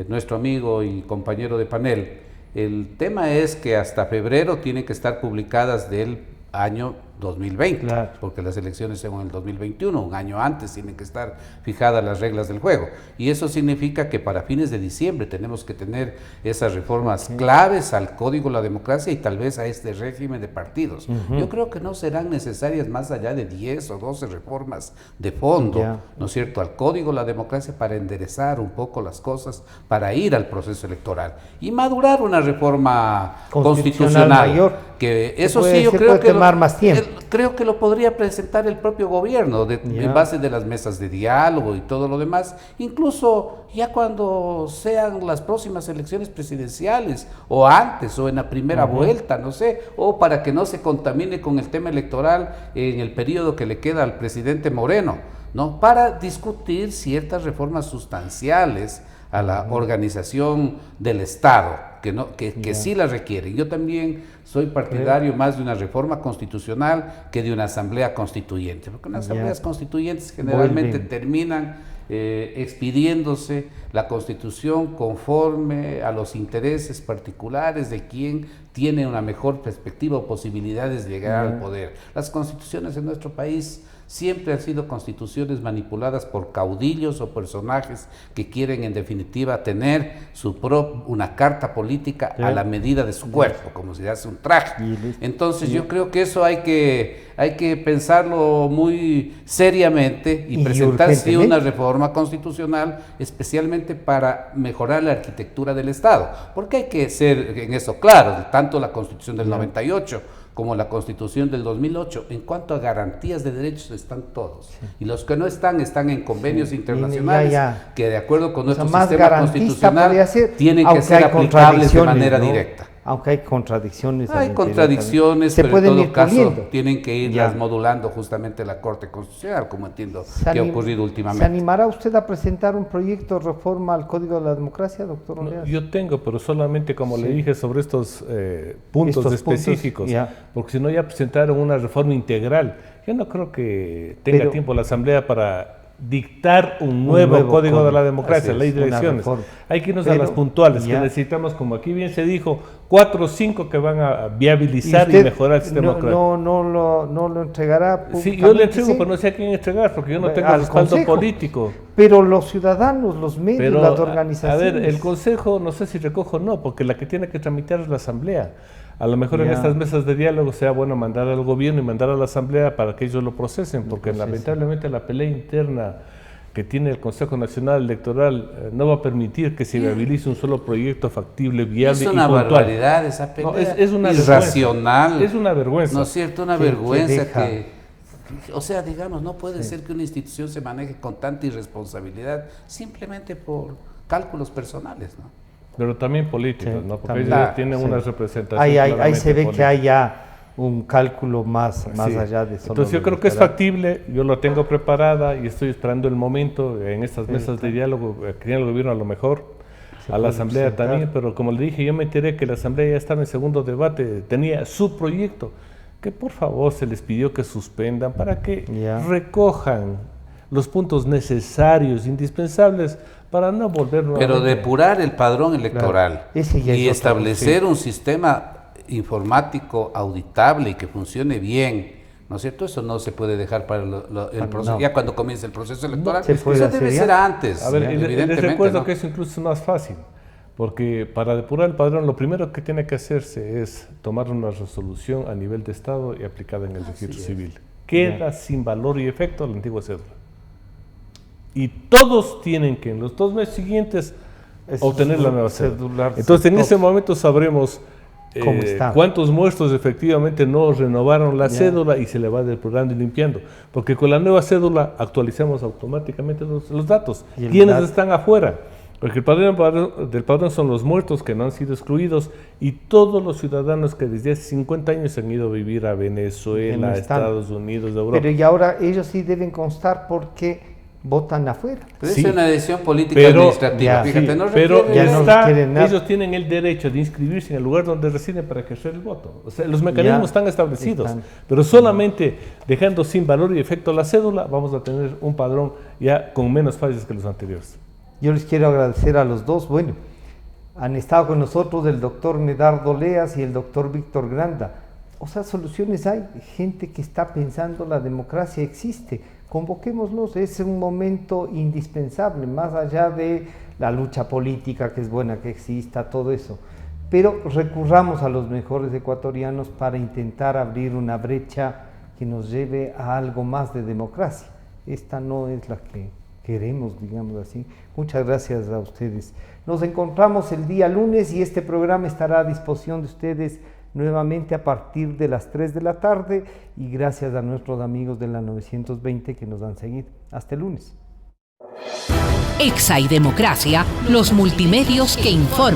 nuestro amigo y compañero de panel, el tema es que hasta febrero tienen que estar publicadas del año 2020, Claro. porque las elecciones son en el 2021, un año antes tienen que estar fijadas las reglas del juego. Y eso significa que para fines de diciembre tenemos que tener esas reformas claves al Código de la Democracia y tal vez a este régimen de partidos. Yo creo que no serán necesarias más allá de 10 o 12 reformas de fondo, ¿no es cierto?, al Código de la Democracia para enderezar un poco las cosas, para ir al proceso electoral y madurar una reforma constitucional mayor. Que eso sí, yo creo que tomar más tiempo. Creo que lo podría presentar el propio gobierno en base de las mesas de diálogo y todo lo demás, incluso ya cuando sean las próximas elecciones presidenciales o antes o en la primera vuelta, no sé, o para que no se contamine con el tema electoral en el periodo que le queda al presidente Moreno, ¿no? Para discutir ciertas reformas sustanciales a la organización del Estado, que sí la requieren. Yo también soy partidario más de una reforma constitucional que de una asamblea constituyente, porque las asambleas constituyentes generalmente terminan expidiéndose la Constitución conforme a los intereses particulares de quien tiene una mejor perspectiva o posibilidades de llegar al poder. Las constituciones en nuestro país siempre han sido constituciones manipuladas por caudillos o personajes que quieren en definitiva tener una carta política a la medida de su cuerpo, como si hace un traje. Entonces yo creo que eso hay que pensarlo muy seriamente y presentar sí una reforma constitucional, especialmente para mejorar la arquitectura del Estado, porque hay que ser en eso claro, tanto la Constitución del 98 como la Constitución del 2008, en cuanto a garantías de derechos están todos. Y los que no están en convenios internacionales que de acuerdo con nuestro sistema constitucional tienen que ser aplicables de manera directa. Aunque hay contradicciones. Hay contradicciones, pero en todo caso tienen que irlas modulando justamente la Corte Constitucional, como entiendo que ha ocurrido últimamente. ¿Se animará usted a presentar un proyecto de reforma al Código de la Democracia, doctor Oleas? No, yo tengo, pero solamente, como le dije, sobre estos puntos específicos, porque si no ya presentaron una reforma integral. Yo no creo que tenga tiempo la Asamblea para dictar un nuevo Código de la Democracia, ley de elecciones. Hay que irnos a las puntuales, que necesitamos, como aquí bien se dijo, 4 o 5 que van a viabilizar y mejorar el sistema democrático. No lo entregará. Sí, yo le entrego, pero no sé a quién entregar, porque yo no tengo respaldo político. Pero los ciudadanos, los medios, las organizaciones. A ver, el Consejo, no sé si recojo o no, porque la que tiene que tramitar es la Asamblea. A lo mejor en estas mesas de diálogo sea bueno mandar al gobierno y mandar a la Asamblea para que ellos lo procesen, porque lamentablemente la pelea interna que tiene el Consejo Nacional Electoral no va a permitir que se viabilice un solo proyecto factible, viable y puntual. Es una barbaridad esa pelea, no, es una irracional. Es una vergüenza. ¿No es cierto? Una vergüenza que, o sea, digamos, no puede ser que una institución se maneje con tanta irresponsabilidad simplemente por cálculos personales, ¿no? Pero también políticos, ¿no? Porque ellos tienen una representación. Ahí se ve política. Que hay ya un cálculo más allá de solo. Entonces yo creo que es factible, yo lo tengo preparada y estoy esperando el momento en estas mesas de diálogo, que el gobierno a lo mejor, a la Asamblea también, pero como le dije, yo me enteré que la Asamblea ya estaba en segundo debate, tenía su proyecto, que por favor se les pidió que suspendan para que recojan los puntos necesarios, indispensables, para no volver nuevamente. Pero depurar el padrón electoral y establecer un sistema informático auditable y que funcione bien, ¿no es cierto? Eso no se puede dejar para el proceso, ya cuando comience el proceso electoral, eso debe ser antes. A ver, les recuerdo que eso incluso es más fácil, porque para depurar el padrón lo primero que tiene que hacerse es tomar una resolución a nivel de Estado y aplicada en el registro civil. Queda sin valor y efecto la antigua cédula. Y todos tienen que en los 2 meses siguientes obtener la nueva cédula. Entonces en ese momento sabremos cuántos muertos efectivamente no renovaron la cédula y se le va depurando y limpiando. Porque con la nueva cédula actualizamos automáticamente los datos. ¿Quiénes están afuera? Porque el padrón del padrón son los muertos que no han sido excluidos y todos los ciudadanos que desde hace 50 años han ido a vivir a Venezuela, a Estados Unidos, a Europa. Pero y ahora ellos sí deben constar porque votan afuera. Pero es una decisión política administrativa, fíjate, no ellos tienen el derecho de inscribirse en el lugar donde residen para ejercer el voto. O sea, los mecanismos están establecidos, pero solamente dejando sin valor y efecto la cédula, vamos a tener un padrón ya con menos fallas que los anteriores. Yo les quiero agradecer a los dos. Bueno, han estado con nosotros el doctor Medardo Oleas y el doctor Víctor Granda. O sea, soluciones hay, gente que está pensando la democracia existe, convoquémoslos, es un momento indispensable, más allá de la lucha política, que es buena que exista, todo eso. Pero recurramos a los mejores ecuatorianos para intentar abrir una brecha que nos lleve a algo más de democracia. Esta no es la que queremos, digamos así. Muchas gracias a ustedes. Nos encontramos el día lunes y este programa estará a disposición de ustedes nuevamente a partir de las 3 de la tarde y gracias a nuestros amigos de la 920 que nos han seguido. Hasta el lunes. Exa y Democracia, los multimedios que informan.